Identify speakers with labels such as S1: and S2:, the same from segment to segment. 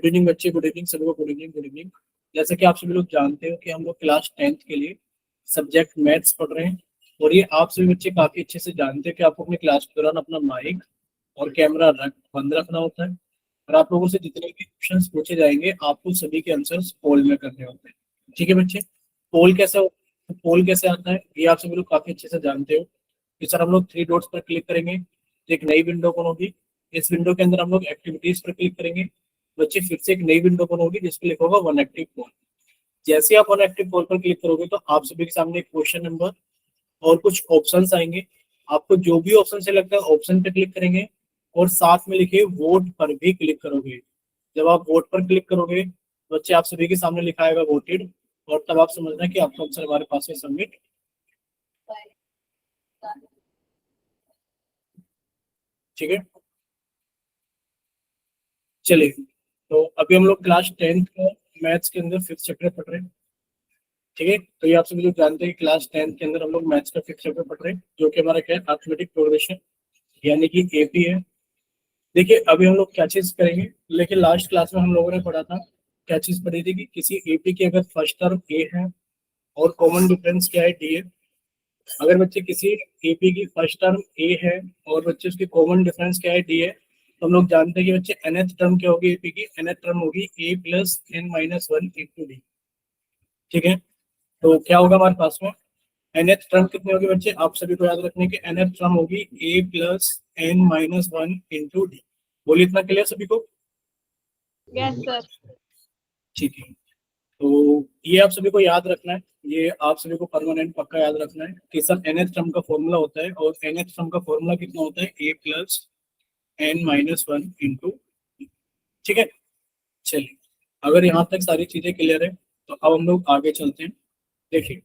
S1: Good evening बच्चे, good evening सबको, good evening good evening. जैसे कि आप सभी लोग जानते हो कि हम लोग क्लास 10th के लिए सब्जेक्ट मैथ्स पढ़ रहे हैं। और ये आप सभी बच्चे काफी अच्छे से जानते हैं कि आपको अपने क्लास के दौरान अपना माइक और कैमरा बंद रखना होता है। और आप लोगों से जितने भी क्वेश्चंस पूछे जाएंगे आपको सभी के आंसर्स पोल में करने होते हैं। ठीक है बच्चे, पोल कैसे आता है ये आप सभी लोग काफी अच्छे से जानते हो कि सर हम लोग थ्री डॉट्स पर क्लिक करेंगे तो एक नई विंडो ओपन होगी। इस विंडो के अंदर हम लोग एक्टिविटीज पर क्लिक करेंगे, बच्चे फिर से एक नई विंडो ओपन होगी जिसपे लिखा होगा वन एक्टिव पोल। जैसे ही आप वन एक्टिव पोल पर क्लिक करोगे तो आप सभी के सामने एक क्वेश्चन नंबर और कुछ ऑप्शंस आएंगे। आपको जो भी ऑप्शन से लगता है ऑप्शन पे क्लिक करेंगे और साथ में लिखे वोट पर भी क्लिक करोगे। जब आप वोट पर क्लिक करोगे बच्चे आप सभी के सामने लिखा आएगा वोटेड, और तब आप समझना कि आपका आंसर हमारे पास है सबमिट। ठीक है, चलिए तो अभी हम लोग क्लास 10th का मैथ्स के अंदर 5th चैप्टर पढ़ रहे हैं। ठीक है, तो ये आप सभी लोग जानते हैं कि क्लास 10th के अंदर हम लोग मैथ्स का 5th चैप्टर पढ़ रहे हैं जो कि हमारा क्या है, अरिथमेटिक प्रोग्रेशन यानी कि एपी है। देखिए अभी हम लोग क्या चीज करेंगे, लेकिन लास्ट क्लास में हम लोगों ने पढ़ा था, क्या चीज पढ़ी थी कि किसी एपी की अगर फर्स्ट टर्म ए है और कॉमन डिफरेंस क्या है डी है। अगर बच्चे किसी एपी की फर्स्ट टर्म ए है और बच्चे उसकी कॉमन डिफरेंस क्या है डी है, तो हम लोग जानते हैं कि बच्चे nth टर्म क्या होगी एपी की, nth टर्म होगी a plus n minus one into d. ठीक है, तो क्या होगा हमारे पास में nth टर्म कितनी होगी बच्चे, आप सभी को याद रखने की nth टर्म होगी a plus n minus one into d. बोलिए इतना क्लियर सभी को?
S2: Yes sir.
S1: ठीक है, तो ये आप सभी को याद रखना है, ये आप सभी को परमानेंट पक्का याद रखना है कि सर nth टर्म का फॉर्मूला होता है और nth टर्म का फॉर्मूला कितना होता है a plus n minus one into. ठीक है, चलिए अगर यहाँ तक सारी चीजें क्लियर है तो अब हम लोग आगे चलते हैं। देखिए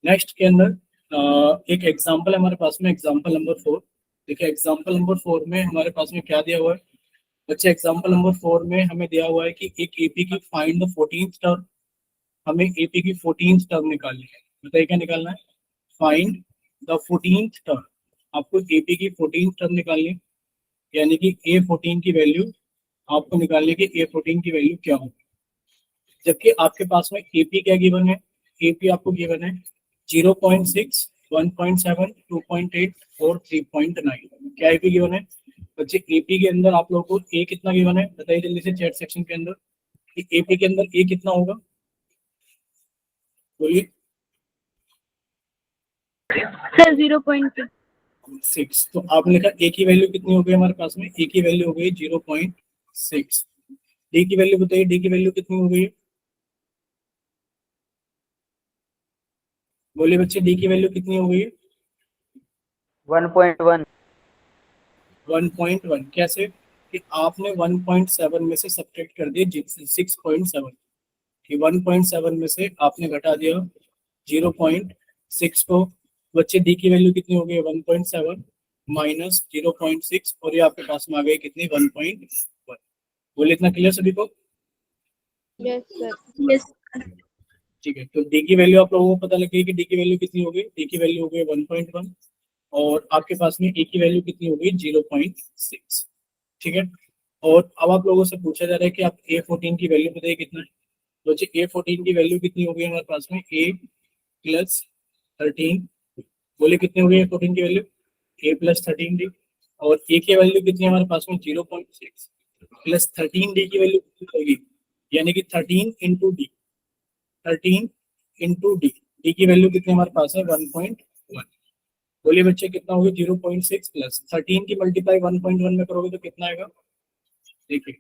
S1: नेक्स्ट के अंदर एक एग्जाम्पल है हमारे पास में, एग्जाम्पल नंबर 4। देखिए एग्जाम्पल नंबर 4 में हमारे पास में क्या दिया हुआ है बच्चे, एग्जाम्पल नंबर 4 में हमें दिया हुआ है कि एक एपी की फाइंड द 14th टर्म, हमें एपी की 14th टर्म निकालनी है। बताइए क्या निकालना है, फाइंड द 14th टर्म। आपको एपी की 14th टर्म निकालनी है, यानी कि A14 की वैल्यू आपको निकालने की, A14 की वैल्यू क्या होगी। जबकि आपके पास में एपी क्या गिवन है, एपी आपको गिवन है 0.6, 1.7, 2.8 और 3.9। क्या एपी गिवन है बच्चे? एपी के अंदर आप लोगों को ए कितना गिवन है बताइए जल्दी से चैट सेक्शन के अंदर कि एपी के अंदर ए कितना होगा, बोलिए।
S2: सर 0.6।
S1: तो आपने लिखा ए की वैल्यू कितनी हो गई हमारे पास में, ए की वैल्यू हो गई 0.6। डी की वैल्यू बताइए, डी की वैल्यू कितनी हो गई, बोलिए बच्चे डी की वैल्यू कितनी हो गई?
S3: 1.1।
S1: 1.1 कैसे कि आपने 1.7 में से सब्ट्रैक्ट कर दिया 6.7, कि 1.7 में से आपने घटा दिया 0.6 को। बच्चे डी की वैल्यू कितनी हो गई 1.7 माइनस 0.6 और ये आपके पास में आ गई कितनी 1.1। बोले इतना क्लियर सभी को?
S2: Yes sir. यस।
S1: ठीक है, तो डी की वैल्यू आप लोगों को पता लग गई कि डी की वैल्यू कितनी हो गई, डी की वैल्यू हो गई 1.1 और आपके पास में ए की वैल्यू कितनी हो गई 0.6। ठीक है, और अब आप लोगों से पूछा जा रहा है कि आप A14 की वैल्यू बताइए कितना है। तो A14 की वैल्यू कितनी हो गई हमारे पास में ए प्लस 13। बोले कितनी हो गई A14 की वैल्यू, ए प्लस 13 डी। और ए की वैल्यू कितनी है हमारे पास में 0.6 प्लस 13 डी की वैल्यू कितनी होगी, यानी कि 13 into D, 13 into d, d की वैल्यू कितनी हमारे पास है 1.1। बोलिए बच्चे कितना होगा 0.6 प्लस 13 की मल्टीप्लाई 1.1 में करोगे तो कितना आएगा। देखिए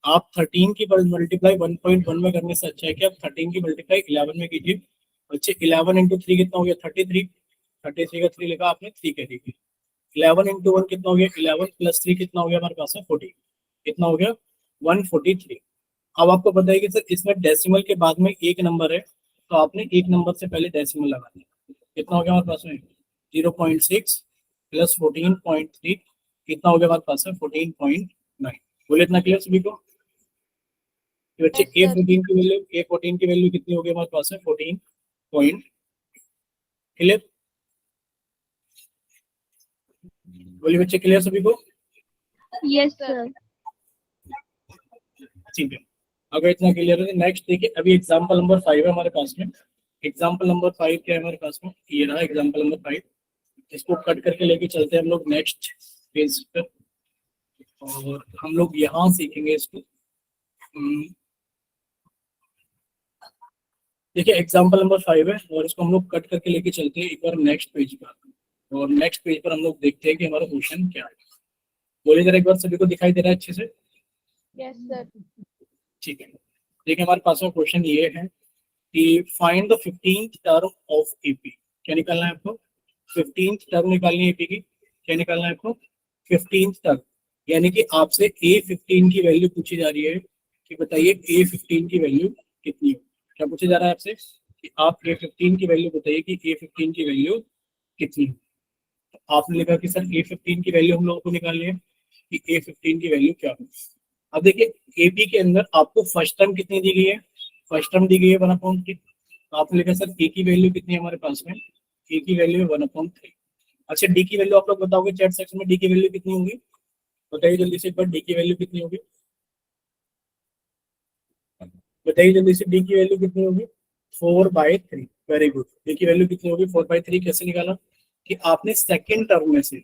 S1: आप 13 की मल्टीप्लाई 1.1 में करने से अच्छा है कि आप 13 की मल्टीप्लाई 11 में कीजिए। बच्चे 11 इंटू 3 कितना हो गया 33, 33 का 3 लिखा आपने 3 कह दीजिए। 11 इंटू 1 कितना हो गया 11 प्लस 3 कितना हो गया हमारे पास है 40, कितना हो गया 143। अब आपको पता है कि सर इसमें डेसिमल के बाद में एक नंबर है तो आपने एक नंबर से पहले डेसिमल लगाना है। कितना हो गया हमारे पास में 0.6 प्लस 14.3 कितना हो गया हमारे पास है 14.9। बोले इतना क्लियर सभी को? बच्चे A14 की वैल्यू कितनी हो गई हमारे पास है 14 पॉइंट। क्लियर? बोलिए बच्चे क्लियर सभी को?
S2: Yes sir.
S1: ठीक है, अगर इतना क्लियर है नेक्स्ट देखिए, अभी एग्जाम्पल नंबर 5 है हमारे पास में। एग्जाम्पल नंबर 5 क्या है हमारे पास में, ये रहा एग्जाम्पल नंबर 5। इसको कट करके लेके चलते हैं हम लोग नेक्स्ट पेज पर, और हम लोग यहाँ सीखेंगे इसको। देखिए एग्जाम्पल नंबर 5 है, और इसको हम लोग कट करके लेके चलते हैं एक बार नेक्स्ट पेज पर, और नेक्स्ट पेज पर हम लोग देखते हैं कि हमारा क्वेश्चन क्या है। बोलिए जरा एक बार, सभी को दिखाई दे रहा है अच्छे से?
S2: Yes sir.
S1: ठीक है, देखिए हमारे पास में क्वेश्चन ये है कि find the 15th term of AP. क्या निकालना है आपको? 15th टर्म निकालनी है एपी की। क्या निकालना है आपको? 15th टर्म, यानी कि आपसे A15 की वैल्यू पूछी जा रही है कि बताइए A15 की वैल्यू कितनी है। क्या पूछा जा रहा है आपसे कि आप A15 की वैल्यू बताइए कि A15 की वैल्यू कितनी है। तो आपने लिखा कि सर A15 की वैल्यू हम लोगों को निकालनी है कि A15 की वैल्यू क्या है। अब देखिए एपी के अंदर आपको फर्स्ट टर्म कितनी दी गई है? फर्स्ट टर्म दी गई है 1/3। तो आपने लिखा सर ए की वैल्यू कितनी है हमारे पास में? ए की वैल्यू है 1/3। अच्छा डी की वैल्यू आप लोग बताओगे चैट सेक्शन में, डी की वैल्यू कितनी होगी? बताइए जल्दी से एक बार, डी की वैल्यू कितनी होगी? बताइए जल्दी से, डी की वैल्यू कितनी होगी? 4/3। Very good. डी की वैल्यू कितनी होगी? 4/3। कैसे निकाला? कि आपने सेकेंड टर्म में से,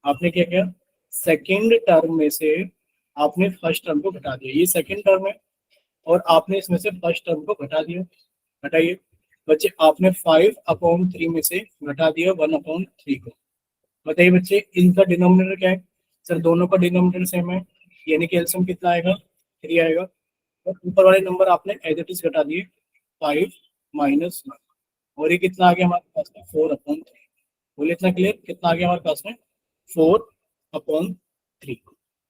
S1: आपने क्या किया, सेकेंड टर्म में से आपने फर्स्ट टर्म को घटा दिया। ये सेकेंड टर्म है और आपने इसमें से फर्स्ट टर्म को घटा दिया। घटाइए बच्चे, आपने 5/3 में से घटा दिया 1/3 को। बताइए बच्चे इनका डिनोमिनेटर क्या है? सर दोनों का डिनोमिनेटर सेम है, यानी कि एलसीएम कितना आएगा? 3 आएगा। और ऊपर वाले नंबर आपने एज इट इज घटा दिए, 5 - 1, और ये कितना आ गया हमारे पास में? 4/3। बोले इतना क्लियर? कितना आ गया हमारे पास में? 4/3।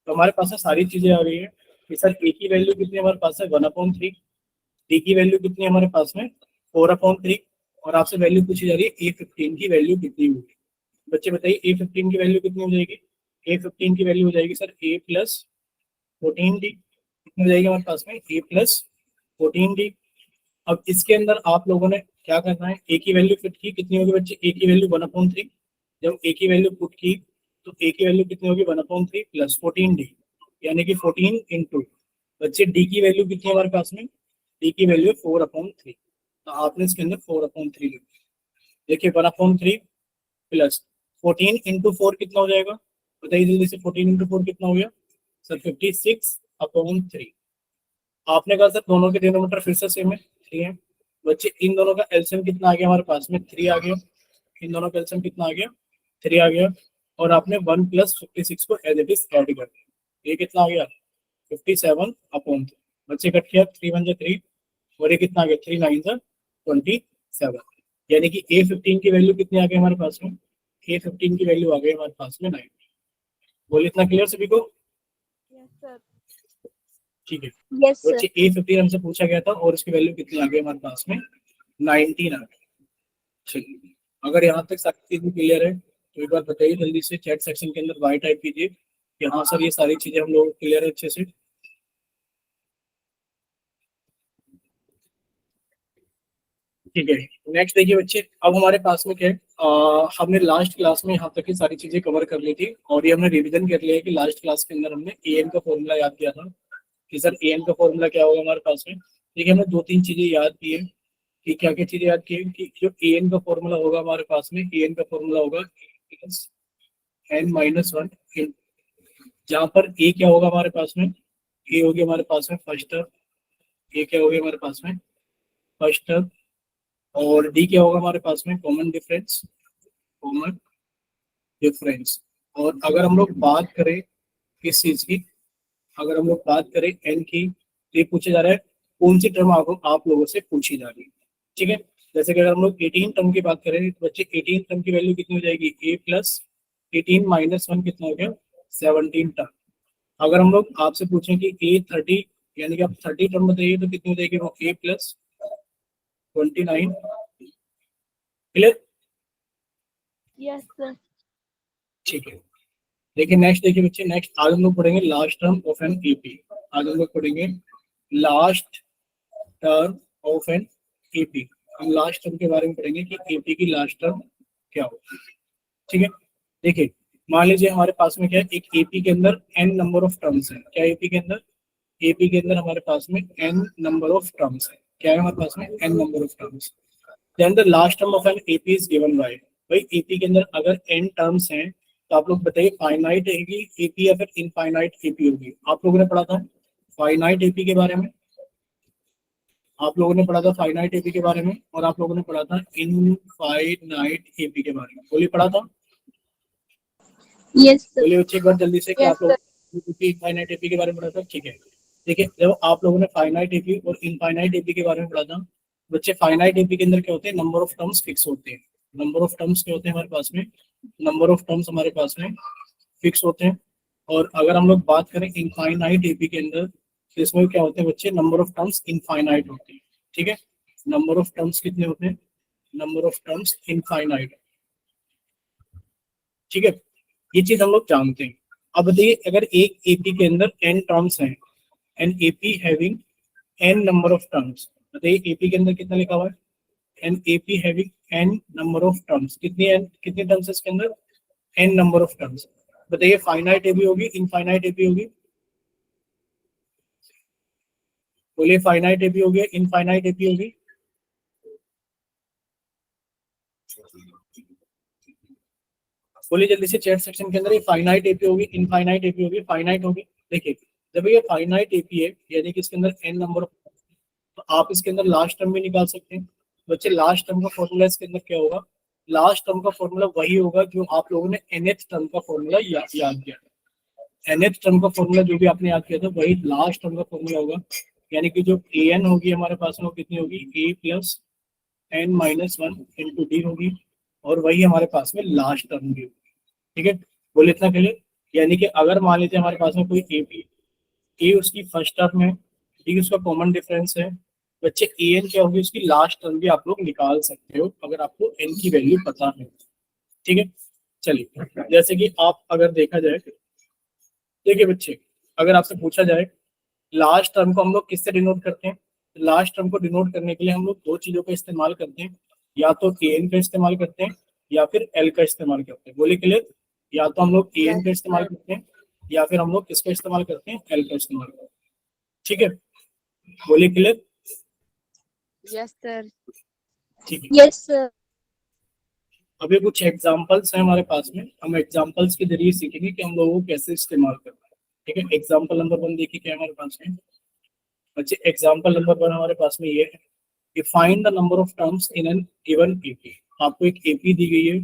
S1: तो हमारे पास में सारी चीजें आ गई है कि सर ए की वैल्यू कितनी है हमारे पास है? 1/3। डी की वैल्यू कितनी है हमारे पास में? 4/3। और आपसे वैल्यू पूछी जा रही है A15 की वैल्यू कितनी होगी। बच्चे बताइए A15 की वैल्यू कितनी हो जाएगी? A15 की वैल्यू हो जाएगी सर A+14D। कितनी हो जाएगी हमारे पास में? A+14D। अब इसके अंदर आप लोगों ने क्या करना है, ए की वैल्यू फिट की, कितनी होगी बच्चे? ए की वैल्यू 1/3। जब ए की वैल्यू पुट की तो ए की वैल्यू कितनी होगी? 1/3 + 14D, यानी कि 14 इंटू बच्चे डी की वैल्यू कितनी है हमारे पास में? डी की वैल्यू 4/3। तो आपने इसके अंदर 4/3 लिख दिया। देखिए 1/3 + 14 इंटू 4 कितना हो जाएगा? बताइए जल्दी से, 14 इंटू 4 कितना हो गया सर? 56/3। आपने कहा सर दोनों के डिनोमिनेटर फिर से सेम है, 3 है। बच्चे इन दोनों का एलसीएम कितना आ गया हमारे पास में? 3 आ गया। इन दोनों का एलसीएम कितना आ गया? 3 आ गया। और आपने 1 + 56 को एज इट इज ऐड कर दिया, ये कितना आ गया? 57/3। बच्चे कट किया, 3 × 1 = 3, और ये कितना आ गया? 3 × 9 = 27। यानी कि A15 की वैल्यू कितनी आ गई हमारे पास में? A15 की वैल्यू आ गई हमारे पास में 9। बोलिए इतना क्लियर सभी को?
S2: Yes sir.
S1: ठीक है
S2: यस सर।
S1: बच्चे, A15 हमसे पूछा गया था और इसकी वैल्यू कितनी आ गई हमारे पास में? 19 आ गई। चलिए, अगर यहाँ तक सारी चीजें क्लियर है तो एक बार बताइए जल्दी से, चैट सेक्शन के अंदर वाई टाइप कीजिए कि हाँ सर ये सारी चीजें हम लोग क्लियर है अच्छे से। ठीक है, नेक्स्ट देखिए बच्चे, अब हमारे पास में क्या है, हमने लास्ट क्लास में यहाँ तक की सारी चीजें कवर कर ली थी, और ये हमने रिवीजन कर लिया है कि लास्ट क्लास के अंदर हमने ए एन का फॉर्मूला याद किया था कि सर ए एन का फॉर्मूला क्या होगा हमारे पास में। देखिए हमने 2-3 चीजें याद की है कि क्या क्या चीजें याद की है कि जो ए एन का फॉर्मूला होगा हमारे पास में, ए एन का फॉर्मूला होगा n-1, जहाँ पर ए क्या होगा हमारे पास में? ए होगी हमारे पास में फर्स्ट टर्म। ए क्या होगी हमारे पास में? First term. और डी क्या होगा हमारे पास में? Common difference. Common difference. और अगर हम लोग बात करें किस चीज की, अगर हम लोग बात करें एन की, तो ये पूछा जा रहा है कौन सी टर्म आप लोगों से पूछी जा रही है। ठीक है, जैसे कि अगर हम लोग 18 टर्म की बात करें तो बच्चे 18 टर्म की वैल्यू कितनी हो जाएगी? A+18 - 1 कितना हो गया? 17 टर्म। अगर हम लोग आपसे पूछें कि A30, यानी कि आप 30 टर्म बताइए तो कितनी हो जाएगी? वो A+29। क्लियर?
S2: Yes sir.
S1: ठीक है, देखिए नेक्स्ट देखिए बच्चे, नेक्स्ट आज हम लोग पढ़ेंगे last term of an AP. आज हम लोग पढ़ेंगे last term of an AP. हम लास्ट टर्म के बारे में पढ़ेंगे कि एपी की लास्ट टर्म क्या होगी। ठीक है, देखिए मान लीजिए हमारे पास में क्या है, एक एपी के अंदर एन नंबर ऑफ टर्म्स है। क्या एपी के अंदर एपी के अंदर हमारे पास में n नंबर ऑफ टर्म्स है। क्या है हमारे पास में? n number of terms. Then the last term of an AP is given by. भाई एपी के अंदर अगर n टर्म्स हैं तो आप लोग बताइए फाइनाइट होगी एपी या फिर इनफाइनाइट एपी होगी? आप लोगों ने पढ़ा था फाइनाइट एपी के बारे में, आप लोगों ने पढ़ा था फाइनाइट एपी के बारे में, और आप लोगों ने पढ़ा था इनफाइनाइट एपी के बारे में। बोलिए पढ़ा था?
S2: Yes, sir.
S1: बोलिए बच्चे एक बार जल्दी से कि
S2: Yes,
S1: आप लोग इनफाइनाइट एपी के बारे में पढ़ा था। ठीक है, देखिए जब आप लोगों ने फाइनाइट एपी और इनफाइनाइट एपी के बारे में पढ़ा था बच्चे, फाइनाइट एपी के अंदर क्या होते हैं? नंबर ऑफ टर्म्स फिक्स होते हैं। नंबर ऑफ टर्म्स क्या होते हैं हमारे पास में? नंबर ऑफ टर्म्स हमारे पास में फिक्स होते हैं। और अगर हम लोग बात करें इनफाइनाइट एपी के अंदर तो इसमें क्या होते हैं बच्चे? नंबर ऑफ टर्म्स इनफाइनाइट होते हैं। ठीक है, नंबर ऑफ टर्म्स कितने होते हैं? Number of terms infinite. ठीक है, ये चीज हम लोग जानते हैं। अब बताइए अगर एक एपी के अंदर n टर्म्स हैं, an AP having n number of terms, बताइए एपी के अंदर कितना लिखा हुआ है? An AP having n number of terms. कितनी टर्म्स है इसके अंदर? n number of terms. बताइए फाइनाइट एपी होगी इनफाइनाइट एपी होगी? बोलिए फाइनाइट एपी होगी इनफाइनाइट एपी होगी? बोलिए जल्दी से चैट सेक्शन के अंदर, ये फाइनाइट एपी होगी इनफाइनाइट एपी होगी? फाइनाइट होगी। देखिए जब ये फाइनाइट एपी है यानी कि इसके अंदर n नंबर ऑफ, तो आप इसके अंदर लास्ट टर्म भी निकाल सकते हैं। बच्चे लास्ट टर्म का फॉर्मूला इसके अंदर क्या होगा? लास्ट टर्म का फॉर्मूला वही होगा जो आप लोगों ने nth टर्म का फॉर्मूला याद किया था। nth टर्म का फॉर्मूला जो भी आपने याद किया था वही लास्ट टर्म का फॉर्मूला होगा। यानी कि जो an होगी हमारे पास में वो कितनी होगी? a plus n minus one into D होगी, और वही हमारे पास में लास्ट टर्म भी होगी। ठीक है, बोले इतना क्लियर? यानी कि अगर मान लीजिए हमारे पास में कोई ए उसकी फर्स्ट टर्म है, डी उसका कॉमन डिफरेंस है, बच्चे ए एन क्या होगी उसकी लास्ट टर्म भी आप लोग निकाल सकते हो अगर आपको एन की वैल्यू पता है। ठीक है, चलिए जैसे कि आप अगर देखा जाए, देखिए बच्चे अगर आपसे पूछा जाए लास्ट टर्म को हम लोग किससे डिनोट करते हैं, लास्ट टर्म को डिनोट करने के लिए हम लोग दो चीजों का इस्तेमाल करते हैं, या तो ए एन का इस्तेमाल करते हैं या फिर एल का इस्तेमाल करते हैं। बोले क्लियर? या तो हम लोग ए एन का इस्तेमाल करते हैं या फिर हम लोग किसका इस्तेमाल करते हैं? एल का इस्तेमाल करते हैं। ठीक है, बोले क्लियर?
S2: Yes, sir.
S1: ठीक है,
S2: Yes, sir.
S1: अभी कुछ एग्जांपल्स हैं हमारे पास में, हम एग्जांपल्स के जरिए सीखेंगे कि हम लोगों को कैसे इस्तेमाल करना है। ठीक है, एग्जांपल नंबर 1 देखिए क्या हमारे पास में बच्चे। एग्जांपल नंबर 1 हमारे पास में ये है कि find the number of terms in an given AP. आपको एक एपी दी गई है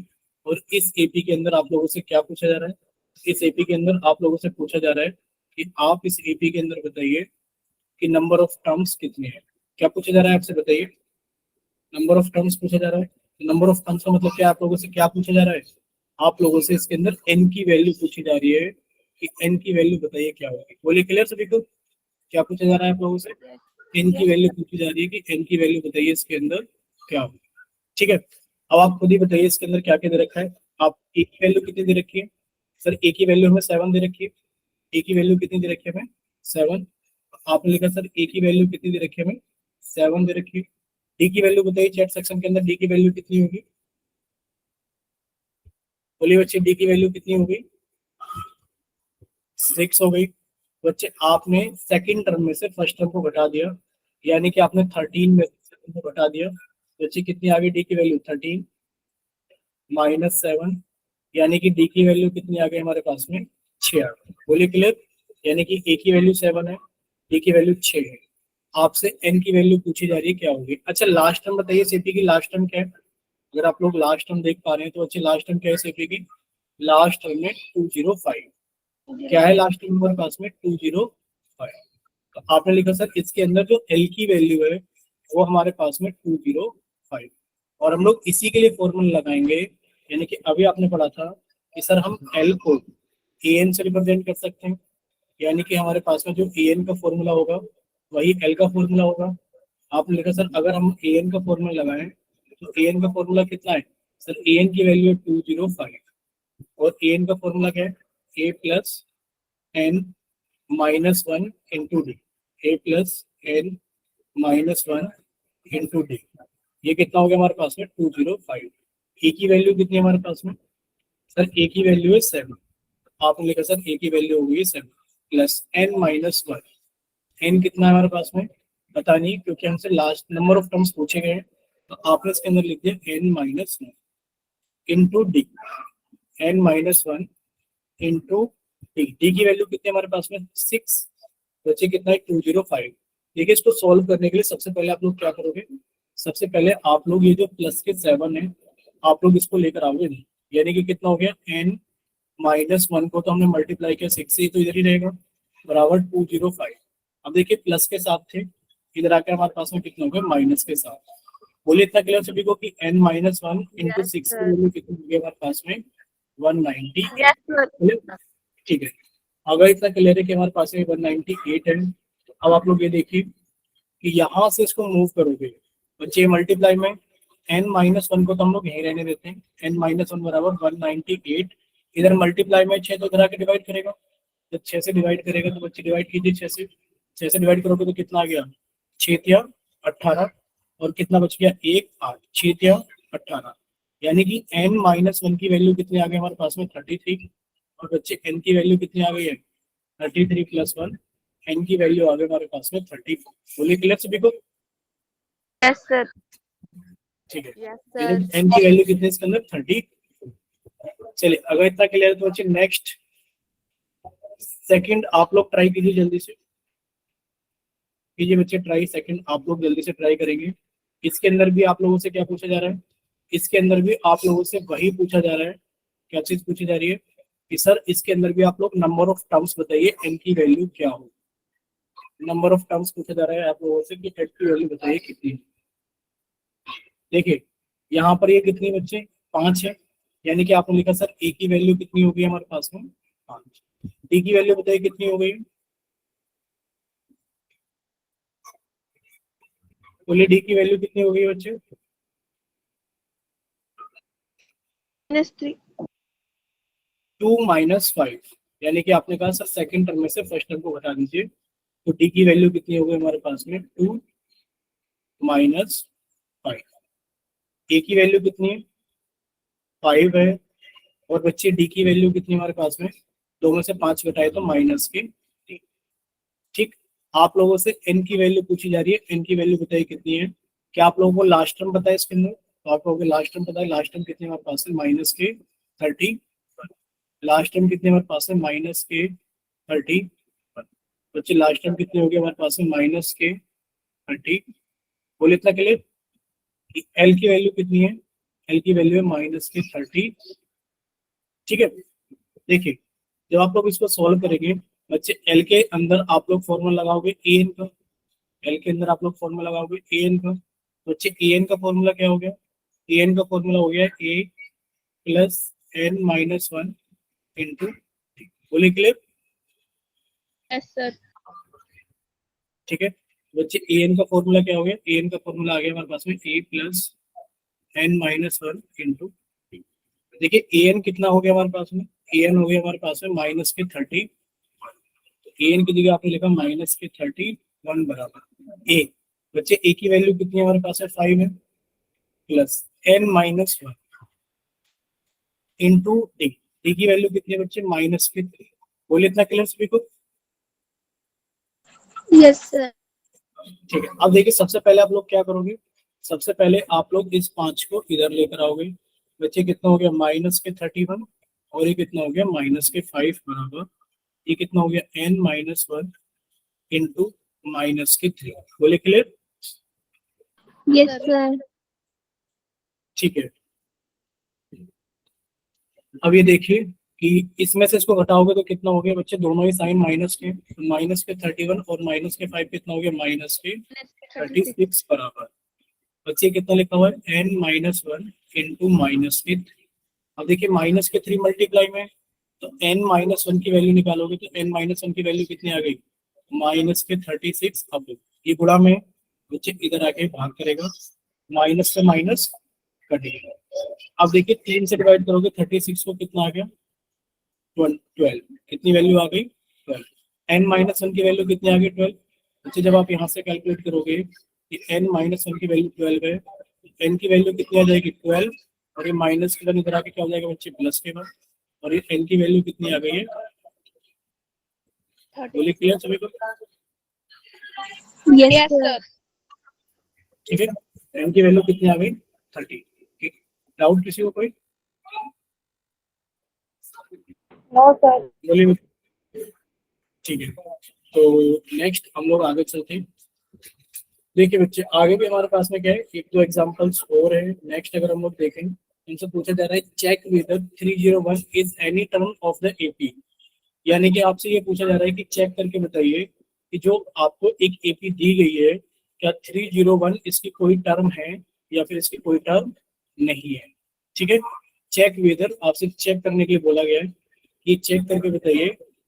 S1: और इस एपी के अंदर आप लोगों से क्या पूछा जा रहा है? इस एपी के अंदर आप लोगों से पूछा जा रहा है कि आप इस एपी के अंदर बताइए कि नंबर ऑफ टर्म्स कितने हैं। क्या पूछा जा रहा है आपसे? बताइए, नंबर ऑफ टर्म्स पूछा जा रहा है। नंबर ऑफ टर्म्स का मतलब क्या? आप लोगों से क्या पूछा जा रहा है? आप लोगों से इसके अंदर n की वैल्यू पूछी जा रही है कि n की वैल्यू बताइए क्या होगी। बोलिए क्लियर सभी को? क्या पूछा जा रहा है आप लोगों से? n की वैल्यू पूछी जा रही है कि n की वैल्यू बताइए इसके अंदर क्या होगी। ठीक है, अब आप खुद ही बताइए इसके अंदर क्या क्या दे रखा है। आप a की वैल्यू कितनी दे रखी है? सर a की वैल्यू हमें 7 दे रखी है। a की वैल्यू कितनी दे रखी है हमें? 7। आपने लिखा सर a की वैल्यू कितनी दे रखी है हमें? 7 दे रखी है। डी की वैल्यू बताइए चैट सेक्शन के अंदर, डी की वैल्यू कितनी होगी? बोलिए बच्चे डी की वैल्यू कितनी होगी? 6 हो गई। बच्चे आपने सेकंड टर्म में से फर्स्ट टर्म को घटा दिया, यानी कि आपने 13 में से सेकंड को घटा दिया। बच्चे कितनी आ गई डी की वैल्यू? 13 माइनस 7, यानी कि डी की वैल्यू कितनी आ गई हमारे पास में? 6 आ गई। बोलिए क्लियर? यानी कि ए की वैल्यू 7 है, डी की वैल्यू 6 है। आपसे एन की वैल्यू पूछी जा रही है क्या होगी। अच्छा लास्ट टर्म बताइए सीपी की, लास्ट टर्म क्या है? अगर आप लोग लास्ट टर्म देख पा रहे हैं तो अच्छे लास्ट टर्म क्या है सीपी की? लास्ट टर्म में 205। क्या है लास्ट टर्म हमारे पास में? 205। तो आपने लिखा सर इसके अंदर जो एल की वैल्यू है वो हमारे पास में 205, और हम लोग इसी के लिए फॉर्मूला लगाएंगे। यानी कि अभी आपने पढ़ा था कि सर हम एल को ए एन से रिप्रेजेंट कर सकते हैं, यानी कि हमारे पास में जो ए एन का फॉर्मूला होगा वही एल का फॉर्मूला होगा। आपने लिखा सर अगर हम ए एन का फॉर्मूला लगाएं तो ए एन का फॉर्मूला कितना है? सर ए एन की वैल्यू है 205, और ए एन का फॉर्मूला क्या है? A plus n minus one into d. A plus n minus one into d, ये कितना हो गया हमारे पास में? 205। ए की वैल्यू कितनी है हमारे पास में? सर ए की वैल्यू है 7। आपने लिखा सर ए की वैल्यू होगी 7 plus n minus one n कितना है हमारे पास में पता नहीं, क्योंकि हमसे लास्ट नंबर ऑफ टर्म्स पूछे गए हैं, तो आपने इसके अंदर लिख दिया n minus one into D, n minus one into d. D की वैल्यू कितनी है हमारे पास में 6, बच्चे कितना है 205। देखिए इसको सॉल्व करने के लिए सबसे पहले आप लोग क्या करोगे, सबसे पहले आप लोग ये जो प्लस के 7 है आप लोग इसको लेकर आओगे नहीं, यानी कि कितना हो गया n माइनस वन को तो हमने मल्टीप्लाई किया 6 से, तो इधर ही रहेगा बराबर 205। अब देखिए प्लस के साथ थे, इधर आकर हमारे पास में कितना हो गया माइनस के साथ। बोले इतना क्लियर सभी को कि n minus one into
S2: Yes,
S1: six की
S2: sir.
S1: वैल्यू कितनी होगी हमारे पास में 190।
S2: Yes, sir.
S1: ठीक है, अगर इतना क्लियर है कि हमारे पास में 198 है, तो अब आप लोग ये देखिए कि यहाँ से इसको मूव करोगे बच्चे मल्टीप्लाई में n माइनस वन को तो हम लोग यहीं रहने देते हैं, n माइनस वन बराबर 198, इधर मल्टीप्लाई में 6 तो इधर आके डिवाइड करेगा, जब 6 से डिवाइड करेगा तो बच्चे डिवाइड कीजिए 6 से डिवाइड करोगे तो कितना आ गया 6 18, और कितना बच गया 1 8, 6 18, यानी कि n माइनस वन की वैल्यू कितनी आ गई हमारे पास में 33, और बच्चे n की वैल्यू कितनी आ गई है 33 प्लस वन, n की वैल्यू आ गई हमारे पास में 34। बोलिए क्लियर सभी को?
S2: Yes, sir.
S1: ठीक है,
S2: Yes, sir.
S1: n की वैल्यू कितनी है इसके अंदर 30। चलिए अगर इतना क्लियर है तो बच्चे नेक्स्ट सेकंड आप लोग ट्राई कीजिए, जल्दी से कीजिए बच्चे ट्राई, सेकंड आप लोग जल्दी से ट्राई करेंगे। इसके अंदर भी आप लोगों से क्या पूछा जा रहा है, इसके अंदर भी आप लोगों से वही पूछा जा रहा है, क्या चीज पूछी जा रही है कि सर इसके अंदर भी आप लोग नंबर ऑफ टर्म्स बताइए n की वैल्यू क्या हो। नंबर ऑफ टर्म्स पूछा जा रहा है आप लोगों से कि n की वैल्यू बताइए कितनी है। देखिए यहाँ पर ये कितनी बच्चे 5 है, यानी कि आपने लिखा सर a की वैल्यू कितनी होगी हमारे पास में 5, d की वैल्यू बताइए कितनी हो गई, बोलिए d की वैल्यू कितनी हो गई बच्चे
S2: Minus 3.
S1: 2 माइनस 5, यानी कि आपने कहा सर सेकंड टर्म में से फर्स्ट टर्म को घटा दीजिए, तो d की वैल्यू कितनी हो गई हमारे पास में 2 माइनस 5, a की वैल्यू कितनी है 5 है, और बच्चे d की वैल्यू कितनी हमारे पास में, दो में से 5 घटाए तो माइनस के 3। ठीक, आप लोगों से n की वैल्यू पूछी जा रही है, n की वैल्यू बताइए कितनी है। क्या आप लोगों को लास्ट टर्म पता है इसके अंदर, तो आप लोगों को लास्ट टर्म पता है, लास्ट टर्म कितनी हमारे पास है माइनस के 30, लास्ट टर्म कितनी हमारे पास है माइनस के 30, बच्चे लास्ट टर्म कितनी होगी हमारे पास में माइनस के 30। बोले इतना के लिए एल की वैल्यू कितनी है, एल की वैल्यू है माइनस के 30। ठीक है, देखिए जब आप लोग इसको सॉल्व करेंगे बच्चे एल के अंदर आप लोग फॉर्मूला लगाओगे ए एन का, एल के अंदर आप लोग फॉर्मूला लगाओगे ए एन का, बच्चे ए एन का फॉर्मूला क्या हो गया, ए एन का फॉर्मूला हो गया a plus n minus one into, बोले क्लियर?
S2: Yes, sir.
S1: ठीक है बच्चे ए एन का फॉर्मूला क्या हो गया, ए एन का फॉर्मूला आ गया हमारे पास में a plus n minus one into, देखिए ए एन कितना हो गया हमारे पास में, ए एन हो गया हमारे पास में माइनस के 30, ए एन की जगह आपने लिखा माइनस के 31 बराबर ए, बच्चे ए की वैल्यू कितनी है हमारे पास है 5 है, plus n minus one into d, d की वैल्यू कितनी है बच्चे माइनस के 3। बोलिए इतना क्लियर सभी को?
S2: Yes, sir.
S1: ठीक है, अब देखिए सबसे पहले आप लोग क्या करोगे, सबसे पहले आप लोग इस 5 को इधर लेकर आओगे, बच्चे कितना हो गया माइनस के 31, और ये कितना हो गया माइनस के 5 बराबर, ये कितना हो गया n minus one into minus के 3। बोले क्लियर?
S2: Yes, sir.
S1: ठीक है, अब ये देखिए कि इसमें से इसको घटाओगे तो कितना हो गया बच्चे, दोनों ही साइन माइनस के, तो माइनस के 31 और माइनस के 5 कितना हो गया माइनस के 36 बराबर, बच्चे कितना लिखा हुआ है n minus one into minus के 3। अब देखिए माइनस के 3 मल्टीप्लाई में, तो n माइनस वन की वैल्यू निकालोगे तो n माइनस वन की वैल्यू कितनी आ गई माइनस के 36। अब ये गुणा में बच्चे इधर आके भाग करेगा, माइनस से माइनस कटेगा। अब देखिए 3 से डिवाइड करोगे 36 को, कितना आ गया 12, कितनी वैल्यू आ गई 12, n माइनस वन की वैल्यू कितनी आ गई 12। बच्चे जब आप यहाँ से कैलकुलेट करोगे कि n माइनस वन की वैल्यू 12 है, n की वैल्यू कितनी आ जाएगी 12, और ये माइनस के बाद इधर आके क्या हो जाएगा बच्चे प्लस के बाद, और ये n की वैल्यू कितनी आ गई है, बोलिए क्लियर सभी को?
S2: Yes,
S3: Yes,
S2: sir.
S3: sir.
S1: ठीक है, n की वैल्यू कितनी आ गई 30। ठीक, डाउट किसी को कोई?
S3: No, sir.
S1: बोलिए। ठीक है, तो नेक्स्ट हम लोग आगे चलते हैं। देखिए बच्चे, आगे भी हमारे पास में क्या है, एक दो एग्जांपल्स और है। नेक्स्ट अगर हम लोग देखें, इनसे पूछा जा रहा है check whether 301 is any term of the AP. यानी कि आपसे ये पूछा जा रहा है कि चेक करके बताइए कि जो आपको एक एपी दी गई है, क्या 301 इसकी कोई टर्म है या फिर इसकी कोई टर्म नहीं है। ठीक है, चेक वेदर आपसे चेक करने के लिए बोला गया है कि चेक करके बताइए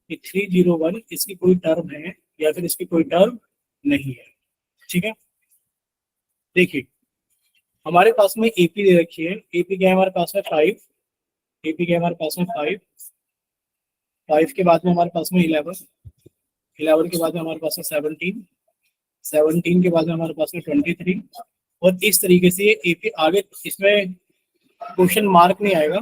S1: कि 301 इसकी कोई टर्म है या फिर इसकी कोई टर्म नहीं है। ठीक है, देखिए हमारे पास में एपी दे रखी है। एपी क्या है हमारे पास में 5। एपी क्या है हमारे पास में 5। 5 के बाद में हमारे पास में 11। 11 के बाद में हमारे पास में 17। 17 के बाद में हमारे पास में 23। और इस तरीके से ये एपी आगे, इसमें क्वेश्चन मार्क नहीं आएगा।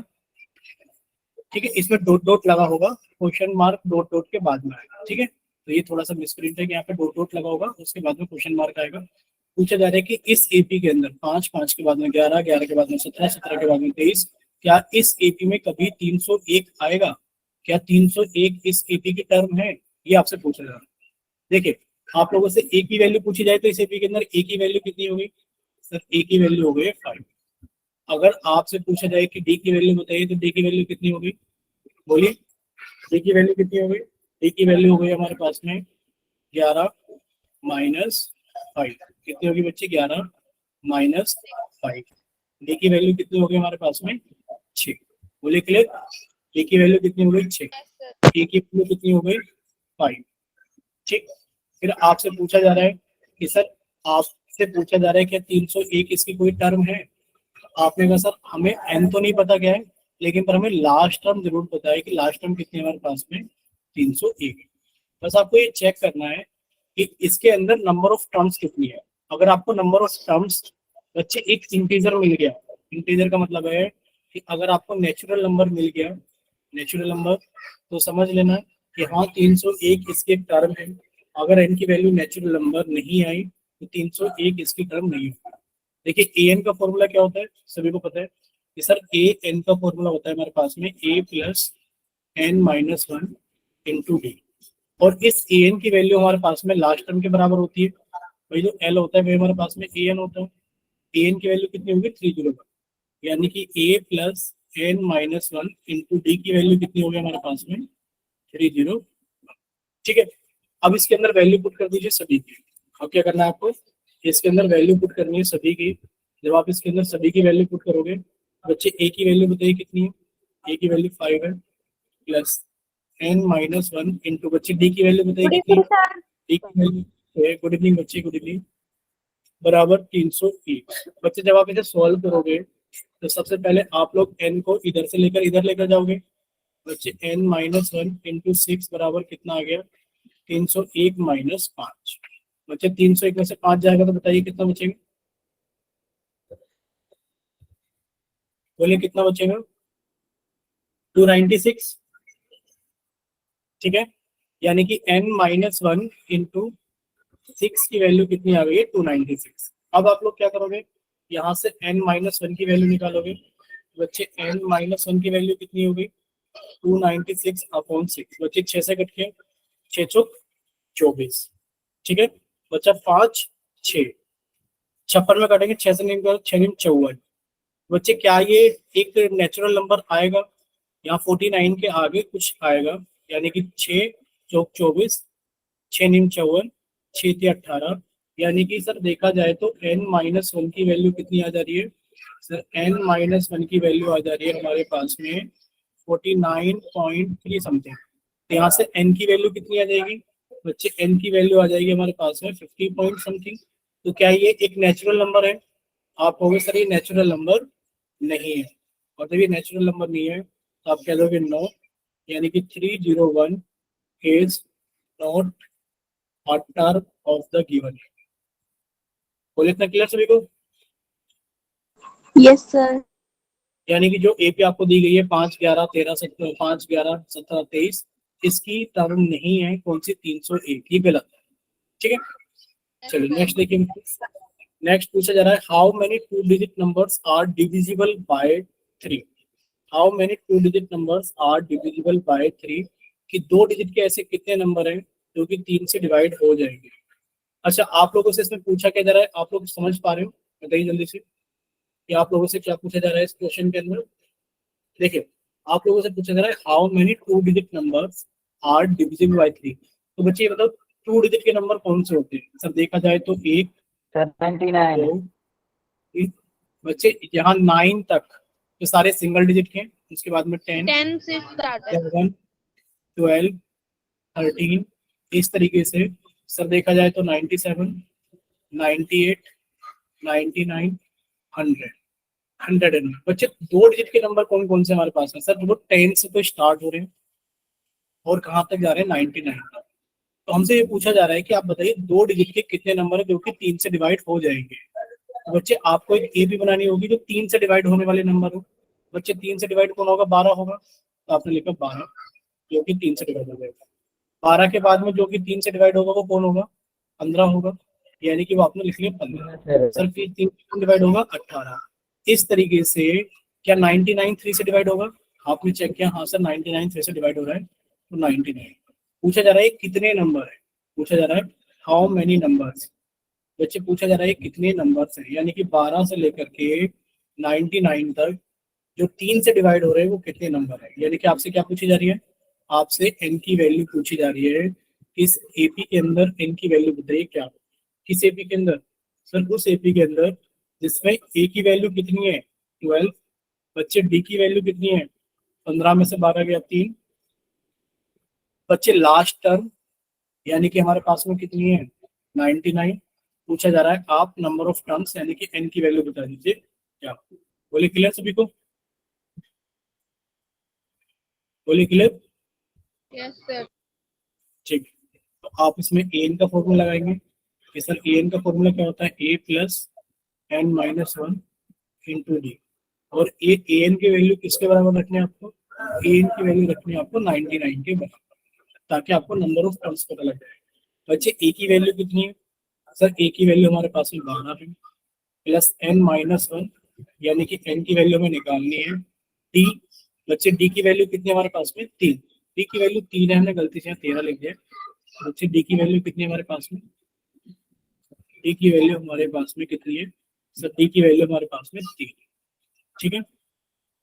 S1: ठीक है, इसमें डॉट डॉट लगा होगा, क्वेश्चन मार्क डॉट डॉट के बाद में आएगा। ठीक है, तो ये थोड़ा सा मिसप्रिंट है कि यहाँ पे डॉट डॉट लगा होगा, उसके बाद में क्वेश्चन मार्क आएगा। पूछा जा रहा है कि इस एपी के अंदर 5, 5 के बाद में 11, 11 के बाद में 17, 17 के बाद में 23, क्या इस एपी में कभी 301 आएगा? क्या 301 इस एपी की टर्म है? ये आपसे पूछा जा रहा है। देखिए, आप लोगों से ए की वैल्यू पूछी जाए तो इस एपी के अंदर ए की वैल्यू कितनी होगी? सर ए की वैल्यू हो गई 5। अगर आपसे पूछा जाए कि डी की वैल्यू बताइए तो डी की वैल्यू कितनी होगी? बोलिए, डी की वैल्यू कितनी हो गई? डी की वैल्यू हो गई हमारे पास में 11 माइनस 5। कितनी होगी बच्चे? 11 माइनस 5। डी की वैल्यू कितनी होगी हमारे पास में? 6। बोलिए क्लियर? डी की वैल्यू कितनी हो गई? 6। डी की वैल्यू कितनी हो गई? 5। ठीक, फिर आपसे पूछा जा रहा है कि सर, आपसे पूछा जा रहा है कि 301 इसकी कोई टर्म है? आपने कहा सर हमें एन तो नहीं पता क्या है, लेकिन पर हमें लास्ट टर्म जरूर पता है कि लास्ट टर्म कितनी है हमारे पास में? 301। बस आपको ये चेक करना है कि इसके अंदर नंबर ऑफ टर्म्स कितनी है। अगर आपको नंबर ऑफ टर्म्स बच्चे एक इंटीजर मिल गया, इंटीजर का मतलब है कि अगर आपको नेचुरल नंबर मिल गया, नेचुरल नंबर, तो समझ लेना कि हाँ 301 इसकी एक टर्म है। अगर एन की वैल्यू नेचुरल नंबर नहीं आई तो 301 इसकी टर्म नहीं होगी। देखिए ए एन का फॉर्मूला क्या होता है, सभी को पता है कि सर ए एन का फॉर्मूला होता है हमारे पास में a plus n minus 1 into d. और इस ए एन की वैल्यू हमारे पास में लास्ट टर्म के बराबर होती है। वही जो एल होता है वही हमारे पास में ए एन होता है। ए एन की वैल्यू कितनी होगी? 301। यानी कि a plus n minus 1 into d की वैल्यू कितनी होगी हमारे पास में? 301। ठीक है, अब इसके अंदर वैल्यू पुट कर दीजिए सभी की। अब क्या करना है आपको? इसके अंदर वैल्यू पुट करनी है सभी की। जब आप इसके अंदर सभी की वैल्यू पुट करोगे, बच्चे ए की वैल्यू बताइए कितनी है? ए की वैल्यू 5 है, प्लस एन माइनस 1 इंटू बच्चे डी की वैल्यू बताइए कितनी है? डी की वैल्यू, गुड इवनिंग बच्चे, गुड इवनिंग, बराबर 301। बच्चे जब आप इसे सॉल्व करोगे तो सबसे पहले आप लोग एन को इधर से लेकर इधर लेकर जाओगे। बच्चे एन माइनस 1 इंटू 6 बराबर कितना आ गया? 301 माइनस 5। बच्चे 301 में से 5 जाएगा तो बताइए कितना बचेगा? बोलिए कितना बचेगा? 296। ठीक है, यानी कि n माइनस 1 इंटू 6 की वैल्यू कितनी आ गई है? 296। अब आप लोग क्या करोगे? यहाँ से n माइनस 1 की वैल्यू निकालोगे। बच्चे n माइनस 1 की वैल्यू कितनी होगी? 296 अपॉन 6। बच्चे 6 से कट के 6 चौक 24। ठीक है, बच्चा 5 6 56 में काटेंगे, 6 से निकाल 6 निम 54। बच्चे क्या ये एक नेचुरल नंबर आएगा? यहाँ 49 के आगे कुछ आएगा, यानी कि 6 चौक 24, 6 निम 54, 6 × 18। यानी कि सर देखा जाए तो n माइनस 1 की वैल्यू कितनी आ जा रही है? सर n माइनस 1 की वैल्यू आ जा रही है हमारे पास में 49.3 समथिंग। यहाँ से n की वैल्यू कितनी आ जाएगी? बच्चे n की वैल्यू आ जाएगी हमारे पास में 50 पॉइंट समथिंग। तो क्या ये एक नेचुरल नंबर है? आप कहोगे सर ये नेचुरल नंबर नहीं है। और जब ये नेचुरल नंबर नहीं है तो आप कह दोगे नो, यानी कि 301 is not a term of the given। बोले इतना क्लियर सभी को?
S2: Yes, sir.
S1: यानी कि जो एपी आपको दी गई है 5 11 13 17 5 11 17 23, इसकी टर्म नहीं है कौन सी? 301। ये गलत है। ठीक है, चलिए नेक्स्ट देखिए, नेक्स्ट पूछा जा रहा है how many two digit numbers are divisible by 3। How many two digit numbers are divisible by 3, कि 2 डिजिट के ऐसे कितने नंबर हैं जो कि 3 से डिवाइड हो जाएंगे। अच्छा, आप लोगों से इसमें पूछा क्या जा रहा है, आप लोग समझ पा रहे हो? बताइए जल्दी से कि आप लोगों से क्या पूछा जा रहा है इस क्वेश्चन के अंदर। देखिए, आप लोगों से पूछा जा रहा है how many two digit numbers are divisible by 3। तो बच्चे ये बताओ 2 डिजिट के नंबर कौन से होते हैं? सब देखा जाए तो 1,
S4: 79
S1: 2, 3। बच्चे यहाँ 9 तक ये सारे सिंगल डिजिट के हैं, उसके बाद में 10,
S2: 10 से स्टार्ट है।
S1: 11, 12, 13, इस तरीके से सर देखा जाए तो 97, 98, 99, 100, 100। बच्चे 2 डिजिट के नंबर कौन कौन से हमारे पास है? सर वो 10 से तो स्टार्ट हो रहे हैं और कहाँ तक जा रहे हैं? 99 तक। तो हमसे ये पूछा जा रहा है कि आप बताइए 2 डिजिट के कितने नंबर है जो कि 3 से डिवाइड हो जाएंगे। तो बच्चे आपको एक ए भी बनानी होगी जो 3 से डिवाइड होने वाले नंबर हो। बच्चे 3 से डिवाइड कौन होगा? 12 होगा, तो आपने लिखा 12 जो कि 3 से डिवाइड हो जाएगा। 12 के बाद में जो कि 3 से डिवाइड होगा वो कौन होगा? 15 होगा, यानी कि वो आपने लिख लिया 15। सर फिर 3 से डिवाइड होगा 18। इस तरीके से क्या 99 3 से डिवाइड होगा? आपने चेक किया, हाँ सर 99 3 से डिवाइड हो रहा है, तो 99। पूछा जा रहा है कितने नंबर है, पूछा जा रहा है हाउ मेनी नंबर्स। बच्चे पूछा जा रहा है कितने नंबर्स हैं, यानी कि 12 से लेकर के 99 तक जो 3 से डिवाइड हो रहे हैं वो कितने नंबर है। यानी कि आपसे क्या पूछी जा रही है? आपसे n की वैल्यू पूछी जा रही है। इस एपी के अंदर n की वैल्यू बताइए क्या? किस एपी के अंदर? सर उस एपी के अंदर जिसमें a की वैल्यू कितनी है? 12। बच्चे d की वैल्यू कितनी है? 15 में से 12 गया 3। बच्चे लास्ट टर्म यानी कि हमारे पास में कितनी है? 99। पूछा जा रहा है आप नंबर ऑफ टर्म्स यानी कि n की वैल्यू बता दीजिए क्या? बोले क्लियर सभी को? बोले क्लियर?
S2: Yes sir.
S1: ठीक, तो आप इसमें an का फॉर्मूला लगाएंगे कि सर an का फॉर्मूला क्या होता है? a plus n minus 1 into d. और an की वैल्यू किसके बराबर रखनी है आपको? an की वैल्यू रखनी है आपको 99 के बराबर, ताकि आपको नंबर ऑफ टर्म्स पता लग जाए। बच्चे a की वैल्यू कितनी है? सर a की वैल्यू हमारे पास में 12 है, प्लस n माइनस 1 यानी कि n की वैल्यू हमें निकालनी है d। बच्चे d की वैल्यू कितनी है हमारे पास में? 3। d की वैल्यू 3 है, हमने गलती से 13 लिख दिया। बच्चे d की वैल्यू कितनी है हमारे पास में? d की वैल्यू हमारे पास में कितनी है? सर d की वैल्यू हमारे पास में 3, ठीक है,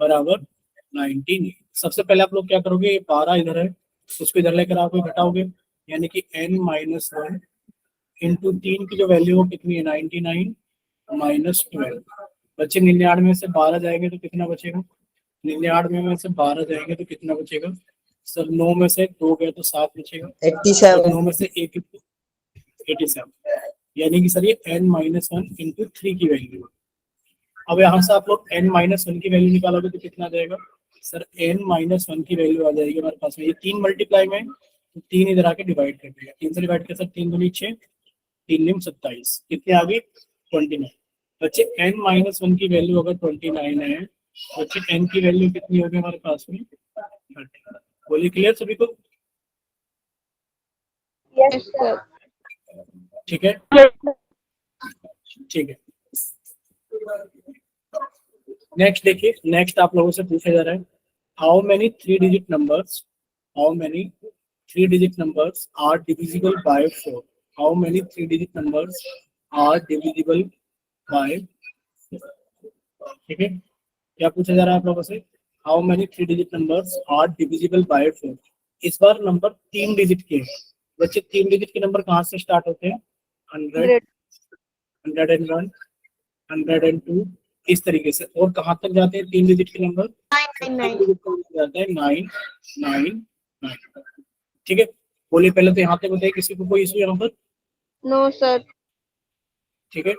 S1: बराबर 19। सबसे पहले आप लोग क्या करोगे? ये 12 इधर है, उसको इधर लेकर आओगे, घटाओगे, यानी कि n माइनस 1 इंटू 3 की जो वैल्यू हो कितनी है? 99 माइनस 12। बच्चे 99 में से 12 जाएंगे तो कितना बचेगा? 99 में से 12 जाएंगे तो कितना बचेगा? सर 9 में से 2 गए तो 7 बचेगा,
S4: 87
S1: 9 में से 1 87, यानी कि सर ये n माइनस 1 इंटू 3 की वैल्यू है। अब यहाँ से आप लोग n माइनस 1 की वैल्यू निकालोगे तो कितना आ जाएगा? सर n माइनस 1 की वैल्यू आ जाएगी हमारे पास में, ये 3 मल्टीप्लाई में, तो 3 इधर आके डिवाइड कर देगा। 3 से डिवाइड कर सर 3 दूनी 6, 3 निम 27, कितने आ गई? 29। बच्चे n माइनस 1 की वैल्यू अगर 29 है, बच्चे n की वैल्यू कितनी होगी हमारे पास में? 30। बोलिए क्लियर सभी को?
S3: Yes,
S2: yes sir.
S1: ठीक है, ठीक है। नेक्स्ट देखिए, नेक्स्ट आप लोगों से पूछा जा रहा है how many 3 digit numbers, how many 3 digit numbers are divisible by 4। How many 3 digit numbers are divisible by, ठीक है, क्या पूछा जा रहा है आप लोगों से? How many 3 digit numbers are divisible by 4। इस बार नंबर 3 डिजिट के हैं। बच्चे 3 डिजिट के नंबर कहाँ से स्टार्ट होते हैं? 100, 101, 102, इस तरीके से। और कहाँ तक जाते हैं 3 डिजिट के नंबर?
S2: 999।
S1: जाता है 999, ठीक है। बोलिए पहले तो यहाँ तक बताइए, किसी को कोई इशू यहाँ पर?
S2: No sir.
S1: ठीक है,